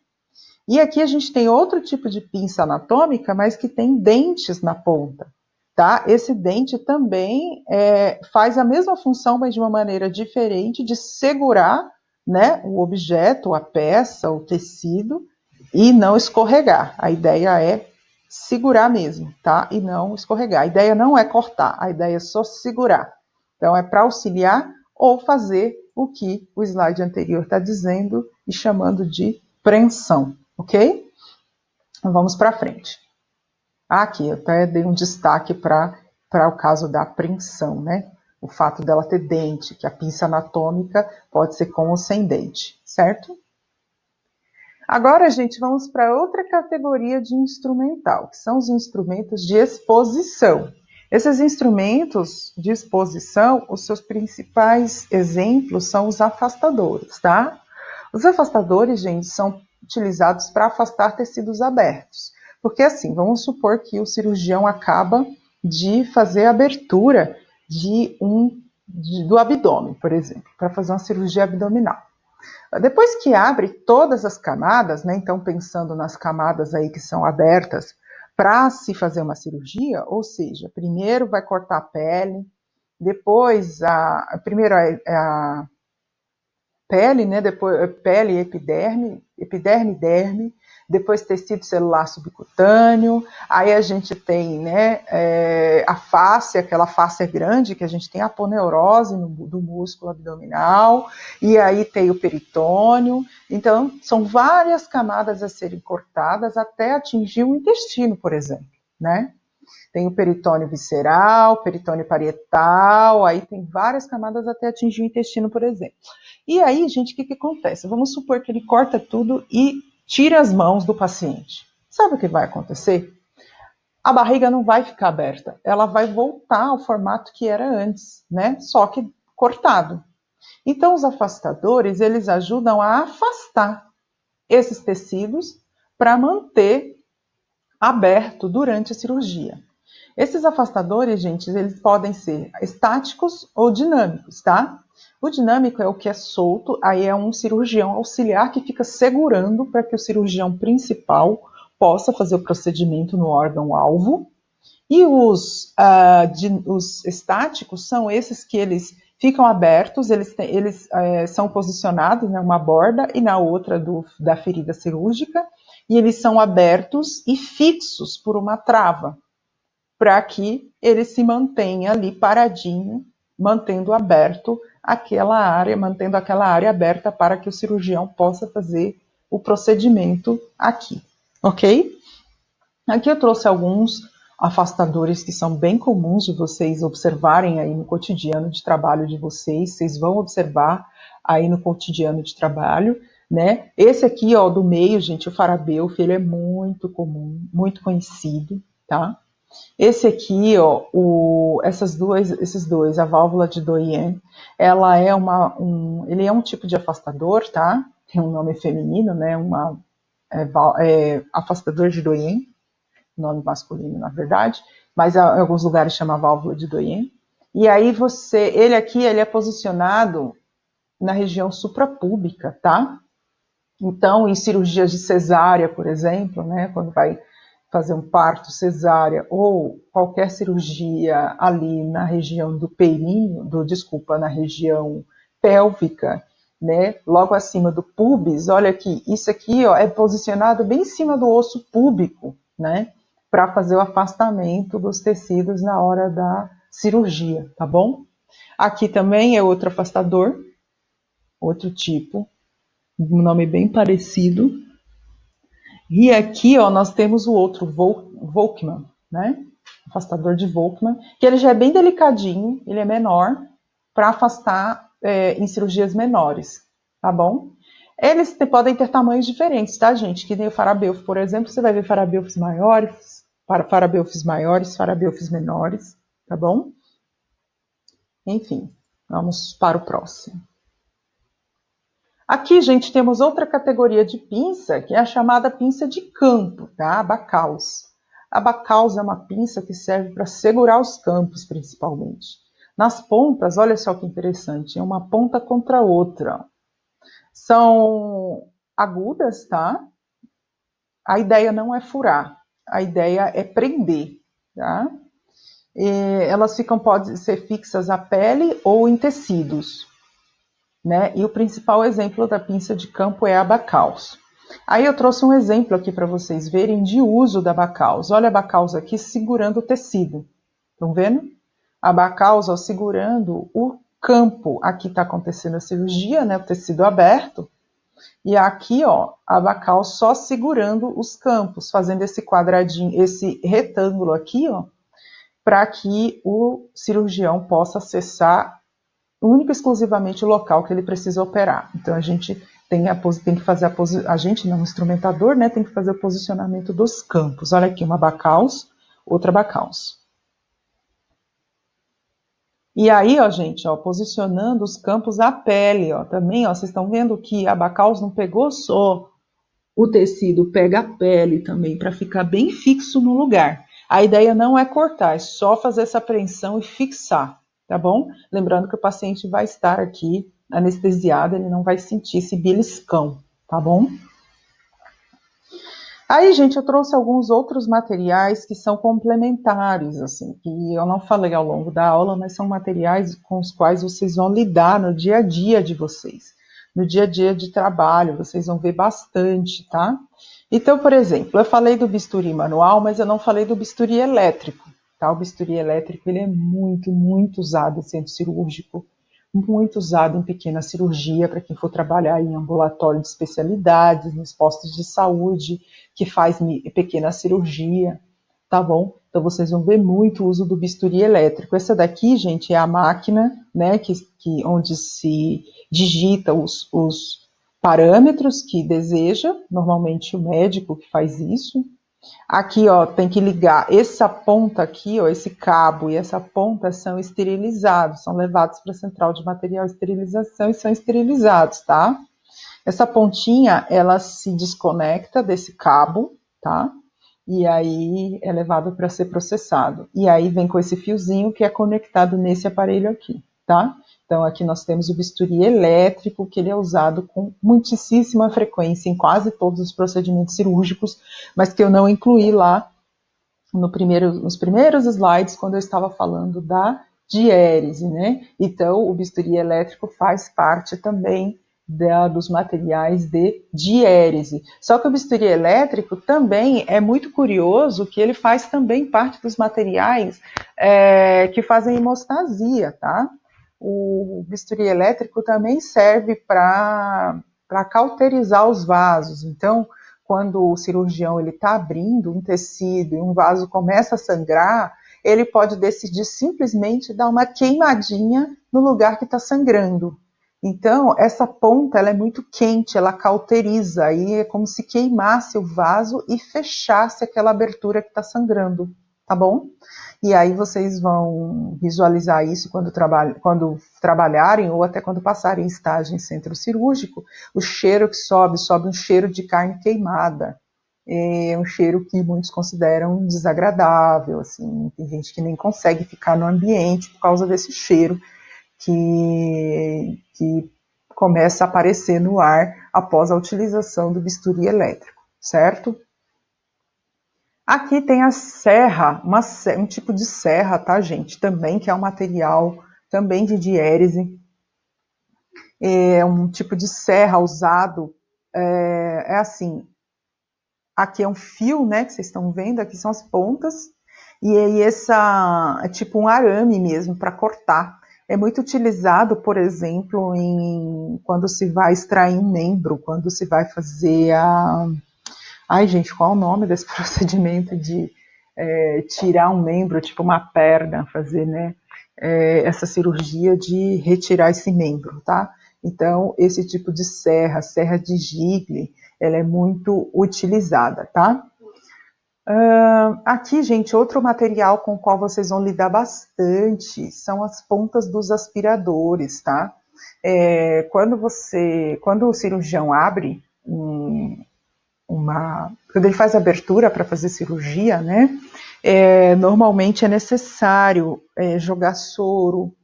E aqui a gente tem outro tipo de pinça anatômica, mas que tem dentes na ponta, tá? Esse dente também faz a mesma função, mas de uma maneira diferente, de segurar, né, o objeto, a peça, o tecido, e não escorregar. A ideia é segurar mesmo, tá? E não escorregar. A ideia não é cortar, a ideia é só segurar. Então, é para auxiliar ou fazer o que o slide anterior está dizendo e chamando de preensão, ok? Então, vamos para frente. Aqui, eu até dei um destaque para o caso da preensão, né? O fato dela ter dente, que a pinça anatômica pode ser com ou sem dente, certo? Agora, gente, vamos para outra categoria de instrumental, que são os instrumentos de exposição. Esses instrumentos de exposição, os seus principais exemplos são os afastadores, tá? Os afastadores, gente, são utilizados para afastar tecidos abertos. Porque assim, vamos supor que o cirurgião acaba de fazer a abertura do abdômen, por exemplo, para fazer uma cirurgia abdominal. Depois que abre todas as camadas, né, então pensando nas camadas aí que são abertas para se fazer uma cirurgia, ou seja, primeiro vai cortar a pele, depois primeiro a pele, né, depois pele e epiderme, epiderme e derme, depois tecido celular subcutâneo, aí a gente tem, né, a face, aquela face grande que a gente tem a aponeurose do músculo abdominal, e aí tem o peritônio. Então, são várias camadas a serem cortadas até atingir o intestino, por exemplo, né? Tem o peritônio visceral, peritônio parietal, aí tem várias camadas até atingir o intestino, por exemplo. E aí, gente, o que acontece? Vamos supor que ele corta tudo e tira as mãos do paciente. Sabe o que vai acontecer? A barriga não vai ficar aberta, ela vai voltar ao formato que era antes, né? Só que cortado. Então, os afastadores, eles ajudam a afastar esses tecidos para manter aberto durante a cirurgia. Esses afastadores, gente, eles podem ser estáticos ou dinâmicos, tá? O dinâmico é o que é solto, aí é um cirurgião auxiliar que fica segurando para que o cirurgião principal possa fazer o procedimento no órgão-alvo. E os estáticos são esses que eles ficam abertos, eles são posicionados, né, uma borda e na outra da ferida cirúrgica, e eles são abertos e fixos por uma trava, para que ele se mantenha ali paradinho, mantendo aquela área aberta para que o cirurgião possa fazer o procedimento aqui, ok? Aqui eu trouxe alguns afastadores que são bem comuns de vocês observarem aí no cotidiano de trabalho de vocês. Vocês vão observar aí no cotidiano de trabalho, né? Esse aqui, ó, do meio, gente, o Farabeuf, ele é muito comum, muito conhecido, tá? Esse aqui, ó, esses dois, a válvula de Doyen, ela é ele é um tipo de afastador, tá? Tem um nome feminino, né? Afastador de Doyen, nome masculino, na verdade, mas em alguns lugares chama válvula de Doyen. E aí ele aqui, ele é posicionado na região suprapúbica, tá? Então, em cirurgias de cesárea, por exemplo, né, quando vai fazer um parto cesárea ou qualquer cirurgia ali na região do períneo, na região pélvica, né, logo acima do pubis, olha aqui, isso aqui, ó, é posicionado bem em cima do osso púbico, né, para fazer o afastamento dos tecidos na hora da cirurgia, tá bom? Aqui também é outro afastador, outro tipo, um nome bem parecido. E aqui, ó, nós temos o outro Volkmann, né? Afastador de Volkmann, que ele já é bem delicadinho, ele é menor, para afastar em cirurgias menores, tá bom? Eles podem ter tamanhos diferentes, tá, gente? Que nem o Farabeuf, por exemplo, você vai ver Farabeufs maiores, Farabeufs menores, tá bom? Enfim, vamos para o próximo. Aqui, gente, temos outra categoria de pinça, que é a chamada pinça de campo, tá? A Bacalhau. A Bacalhau é uma pinça que serve para segurar os campos, principalmente. Nas pontas, olha só que interessante, é uma ponta contra a outra. São agudas, tá? A ideia não é furar, a ideia é prender, tá? Elas podem ser fixas à pele ou em tecidos. Né? E o principal exemplo da pinça de campo é a Bacalhau. Aí eu trouxe um exemplo aqui para vocês verem de uso da Bacalhau. Olha a Bacalhau aqui segurando o tecido. Estão vendo? A Bacalhau segurando o campo. Aqui está acontecendo a cirurgia, né? O tecido aberto. E aqui, ó, a Bacalhau só segurando os campos, fazendo esse quadradinho, esse retângulo aqui, ó, para que o cirurgião possa acessar única e exclusivamente o local que ele precisa operar. Então a gente tem que fazer o instrumentador, né, tem que fazer o posicionamento dos campos. Olha aqui, uma Bacalhau, outra Bacalhau. E aí, ó, gente, ó, posicionando os campos à pele, ó, também, ó, vocês estão vendo que a Bacalhau não pegou só o tecido, pega a pele também, para ficar bem fixo no lugar. A ideia não é cortar, é só fazer essa apreensão e fixar, tá bom? Lembrando que o paciente vai estar aqui anestesiado, ele não vai sentir esse beliscão, tá bom? Aí, gente, eu trouxe alguns outros materiais que são complementares, assim, que eu não falei ao longo da aula, mas são materiais com os quais vocês vão lidar no dia a dia de vocês. No dia a dia de trabalho, vocês vão ver bastante, tá? Então, por exemplo, eu falei do bisturi manual, mas eu não falei do bisturi elétrico, tá? O bisturi elétrico, ele é muito, muito usado em centro cirúrgico, muito usado em pequena cirurgia, para quem for trabalhar em ambulatório de especialidades, nos postos de saúde, que faz pequena cirurgia, tá bom? Então vocês vão ver muito o uso do bisturi elétrico. Essa daqui, gente, é a máquina, né, onde se digita os parâmetros que deseja, normalmente o médico que faz isso. Aqui, ó, tem que ligar essa ponta aqui, ó, esse cabo e essa ponta são esterilizados, são levados para a central de material de esterilização e são esterilizados, tá? Essa pontinha, ela se desconecta desse cabo, tá? E aí é levado para ser processado. E aí vem com esse fiozinho que é conectado nesse aparelho aqui, tá? Então aqui nós temos o bisturi elétrico, que ele é usado com muitíssima frequência em quase todos os procedimentos cirúrgicos, mas que eu não incluí lá nos primeiros slides quando eu estava falando da diérese, né? Então o bisturi elétrico faz parte também dos materiais de diérese. Só que o bisturi elétrico também é muito curioso que ele faz também parte dos materiais que fazem hemostasia, tá? O bisturi elétrico também serve para cauterizar os vasos. Então, quando o cirurgião está abrindo um tecido e um vaso começa a sangrar, ele pode decidir simplesmente dar uma queimadinha no lugar que está sangrando. Então, essa ponta ela é muito quente, ela cauteriza, aí é como se queimasse o vaso e fechasse aquela abertura que está sangrando, tá bom? E aí vocês vão visualizar isso quando trabalharem ou até quando passarem estágio em centro cirúrgico, o cheiro que sobe um cheiro de carne queimada. É um cheiro que muitos consideram desagradável, assim, tem gente que nem consegue ficar no ambiente por causa desse cheiro que começa a aparecer no ar após a utilização do bisturi elétrico, certo? Aqui tem a serra, um tipo de serra, tá, gente? Também, que é um material também de diérese. É um tipo de serra usado, é assim, aqui é um fio, né, que vocês estão vendo, aqui são as pontas, e aí essa é tipo um arame mesmo para cortar. É muito utilizado, por exemplo, quando se vai extrair um membro, quando se vai fazer a... Ai, gente, qual é o nome desse procedimento de tirar um membro, tipo uma perna, fazer, né, essa cirurgia de retirar esse membro, tá? Então, esse tipo de serra de Gigli, ela é muito utilizada, tá? Aqui, gente, outro material com o qual vocês vão lidar bastante são as pontas dos aspiradores, tá? Quando o cirurgião abre quando ele faz abertura para fazer cirurgia, né? Normalmente é necessário jogar soro,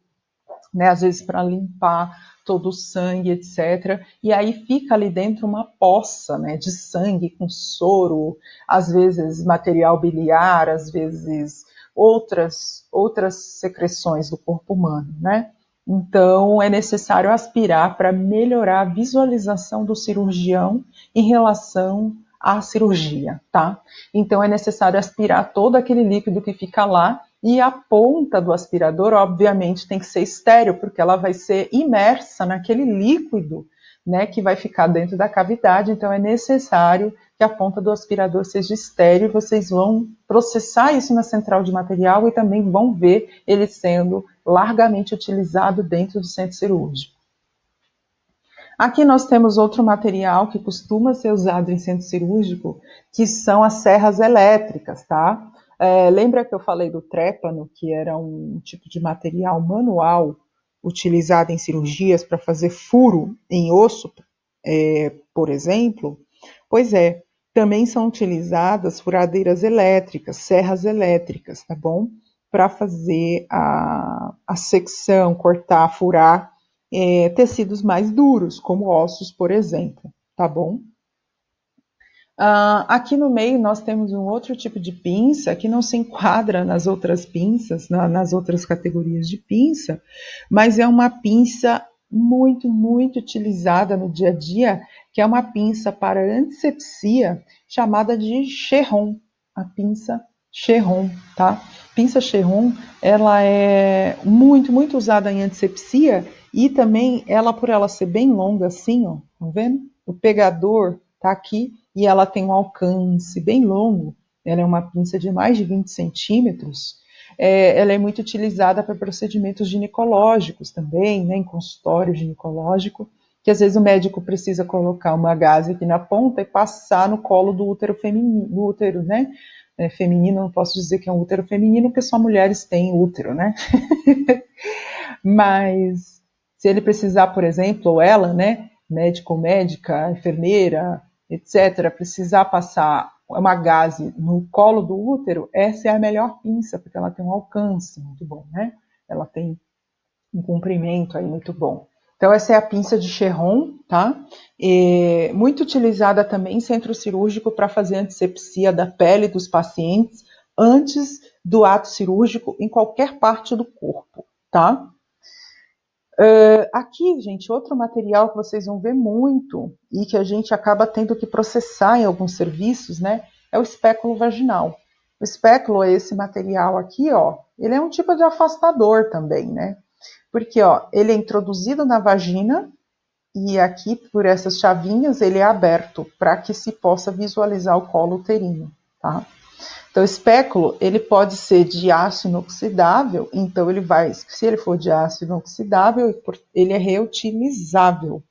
né, às vezes para limpar todo o sangue, etc. E aí fica ali dentro uma poça, né, de sangue com soro, às vezes material biliar, às vezes outras secreções do corpo humano, né? Então é necessário aspirar para melhorar a visualização do cirurgião em relação à cirurgia, tá? Então é necessário aspirar todo aquele líquido que fica lá. E a ponta do aspirador, obviamente, tem que ser estéril, porque ela vai ser imersa naquele líquido, né, que vai ficar dentro da cavidade. Então, é necessário que a ponta do aspirador seja estéril. Vocês vão processar isso na central de material e também vão ver ele sendo largamente utilizado dentro do centro cirúrgico. Aqui nós temos outro material que costuma ser usado em centro cirúrgico, que são as serras elétricas, tá? Lembra que eu falei do trépano, que era um tipo de material manual utilizado em cirurgias para fazer furo em osso, por exemplo? Pois é, também são utilizadas furadeiras elétricas, serras elétricas, tá bom? Para fazer a secção, cortar, furar tecidos mais duros, como ossos, por exemplo, tá bom? Aqui no meio nós temos um outro tipo de pinça que não se enquadra nas outras pinças, nas outras categorias de pinça, mas é uma pinça muito, muito utilizada no dia a dia, que é uma pinça para antisepsia chamada de Cherron, a pinça Cherron, tá? Pinça Cherron, ela é muito, muito usada em antisepsia e também ela, por ela ser bem longa assim, ó, tá vendo? O pegador tá aqui e ela tem um alcance bem longo, ela é uma pinça de mais de 20 centímetros, ela é muito utilizada para procedimentos ginecológicos também, né, em consultório ginecológico, que às vezes o médico precisa colocar uma gaze aqui na ponta e passar no colo do útero feminino, do útero, né, feminino, não posso dizer que é um útero feminino, porque só mulheres têm útero, né, mas se ele precisar, por exemplo, ou ela, né, médico ou médica, enfermeira, etc., precisar passar uma gaze no colo do útero, essa é a melhor pinça, porque ela tem um alcance muito bom, né? Ela tem um comprimento aí muito bom. Então, essa é a pinça de Cherron, tá? Muito utilizada também em centro cirúrgico para fazer antisepsia da pele dos pacientes antes do ato cirúrgico em qualquer parte do corpo, tá? Aqui, gente, outro material que vocês vão ver muito e que a gente acaba tendo que processar em alguns serviços, né, é o espéculo vaginal. O espéculo é esse material aqui, ó, ele é um tipo de afastador também, né, porque, ó, ele é introduzido na vagina e aqui, por essas chavinhas, ele é aberto para que se possa visualizar o colo uterino, tá? Então, o espéculo, ele pode ser de aço inoxidável, então ele vai, se ele for de aço inoxidável, ele é reutilizável.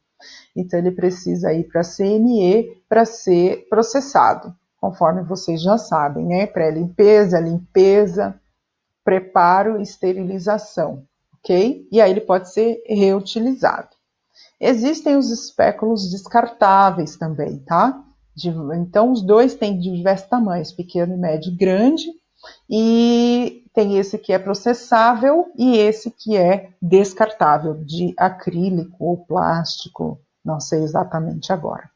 Então, ele precisa ir para a CME para ser processado, conforme vocês já sabem, né? Pré-limpeza, limpeza, preparo e esterilização, ok? E aí ele pode ser reutilizado. Existem os espéculos descartáveis também, tá? Então, os dois têm diversos tamanhos, pequeno, médio e grande, e tem esse que é processável e esse que é descartável, de acrílico ou plástico, não sei exatamente agora.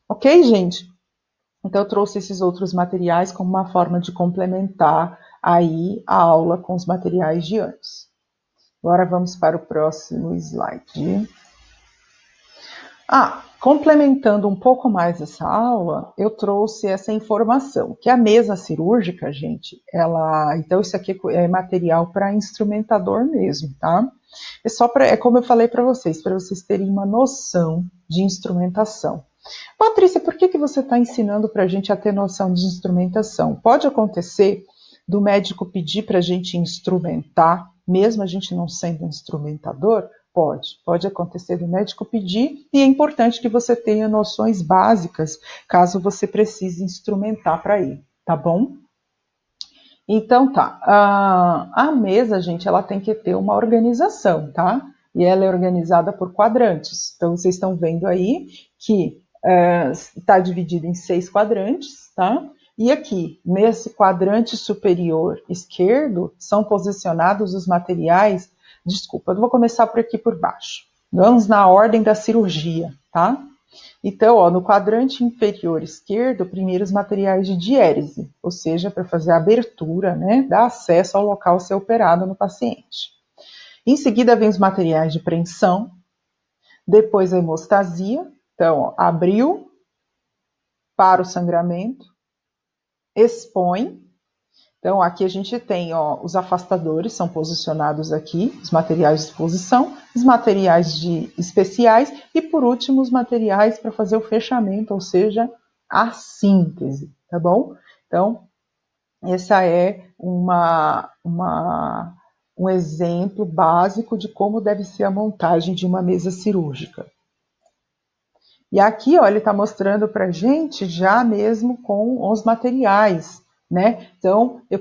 Ok, gente? Então, eu trouxe esses outros materiais como uma forma de complementar aí a aula com os materiais de antes. Agora vamos para o próximo slide. Complementando um pouco mais essa aula, eu trouxe essa informação, que a mesa cirúrgica, gente, então isso aqui é material para instrumentador mesmo, tá? É como eu falei para vocês terem uma noção de instrumentação. Patrícia, por que você está ensinando para a gente a ter noção de instrumentação? Pode acontecer do médico pedir para a gente instrumentar, mesmo a gente não sendo instrumentador? Pode acontecer do médico pedir, e é importante que você tenha noções básicas, caso você precise instrumentar para ir, tá bom? Então tá, a mesa, gente, ela tem que ter uma organização, tá? E ela é organizada por quadrantes. Então, vocês estão vendo aí que está dividida em 6 quadrantes, tá? E aqui, nesse quadrante superior esquerdo, são posicionados os materiais. Desculpa, eu vou começar por aqui por baixo. Vamos na ordem da cirurgia, tá? Então, no quadrante inferior esquerdo, primeiro os materiais de diérese, ou seja, para fazer a abertura, né, dar acesso ao local a ser operado no paciente. Em seguida, vem os materiais de preensão, depois a hemostasia, então, abriu para o sangramento, expõe. Então, aqui a gente tem os afastadores, são posicionados aqui, os materiais de exposição, os materiais especiais e, por último, os materiais para fazer o fechamento, ou seja, a síntese, tá bom? Então, essa é um exemplo básico de como deve ser a montagem de uma mesa cirúrgica. E aqui, ele está mostrando para a gente já mesmo com os materiais, né? Então, eu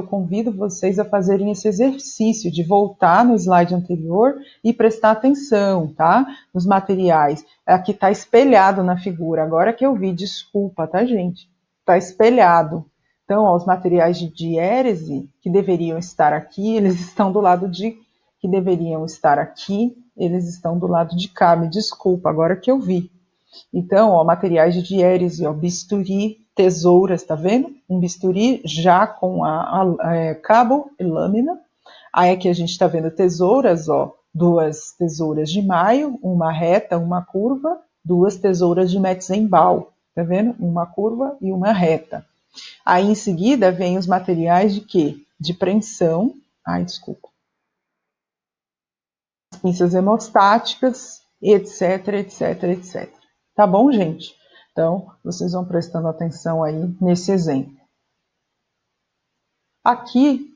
convido vocês a fazerem esse exercício de voltar no slide anterior e prestar atenção, tá? Nos materiais. Aqui está espelhado na figura, agora que eu vi, desculpa, tá, gente? Está espelhado. Então, os materiais de diérese que deveriam estar aqui, eles estão do lado de que deveriam estar aqui, eles estão do lado de cá, me desculpa, agora que eu vi. Então, materiais de diérese, bisturi, tesouras, tá vendo? Um bisturi já com cabo e lâmina. Aí aqui a gente está vendo tesouras, duas tesouras de maio, uma reta, uma curva, duas tesouras de Metzenbaum, tá vendo? Uma curva e uma reta. Aí em seguida vem os materiais de quê? De preensão, desculpa, pinças hemostáticas, etc, etc, etc. Tá bom, gente? Então, vocês vão prestando atenção aí nesse exemplo. Aqui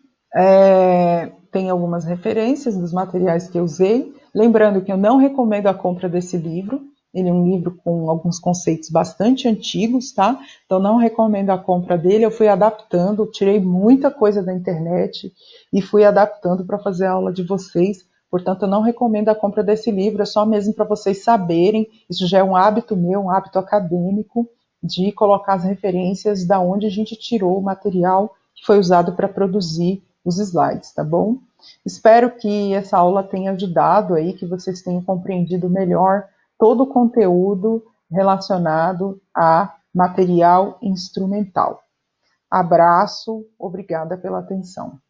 tem algumas referências dos materiais que eu usei. Lembrando que eu não recomendo a compra desse livro. Ele é um livro com alguns conceitos bastante antigos, tá? Então, não recomendo a compra dele. Eu fui adaptando, tirei muita coisa da internet e fui adaptando para fazer a aula de vocês. Portanto, eu não recomendo a compra desse livro, é só mesmo para vocês saberem. Isso já é um hábito meu, um hábito acadêmico, de colocar as referências da onde a gente tirou o material que foi usado para produzir os slides, tá bom? Espero que essa aula tenha ajudado aí, que vocês tenham compreendido melhor todo o conteúdo relacionado a material instrumental. Abraço, obrigada pela atenção.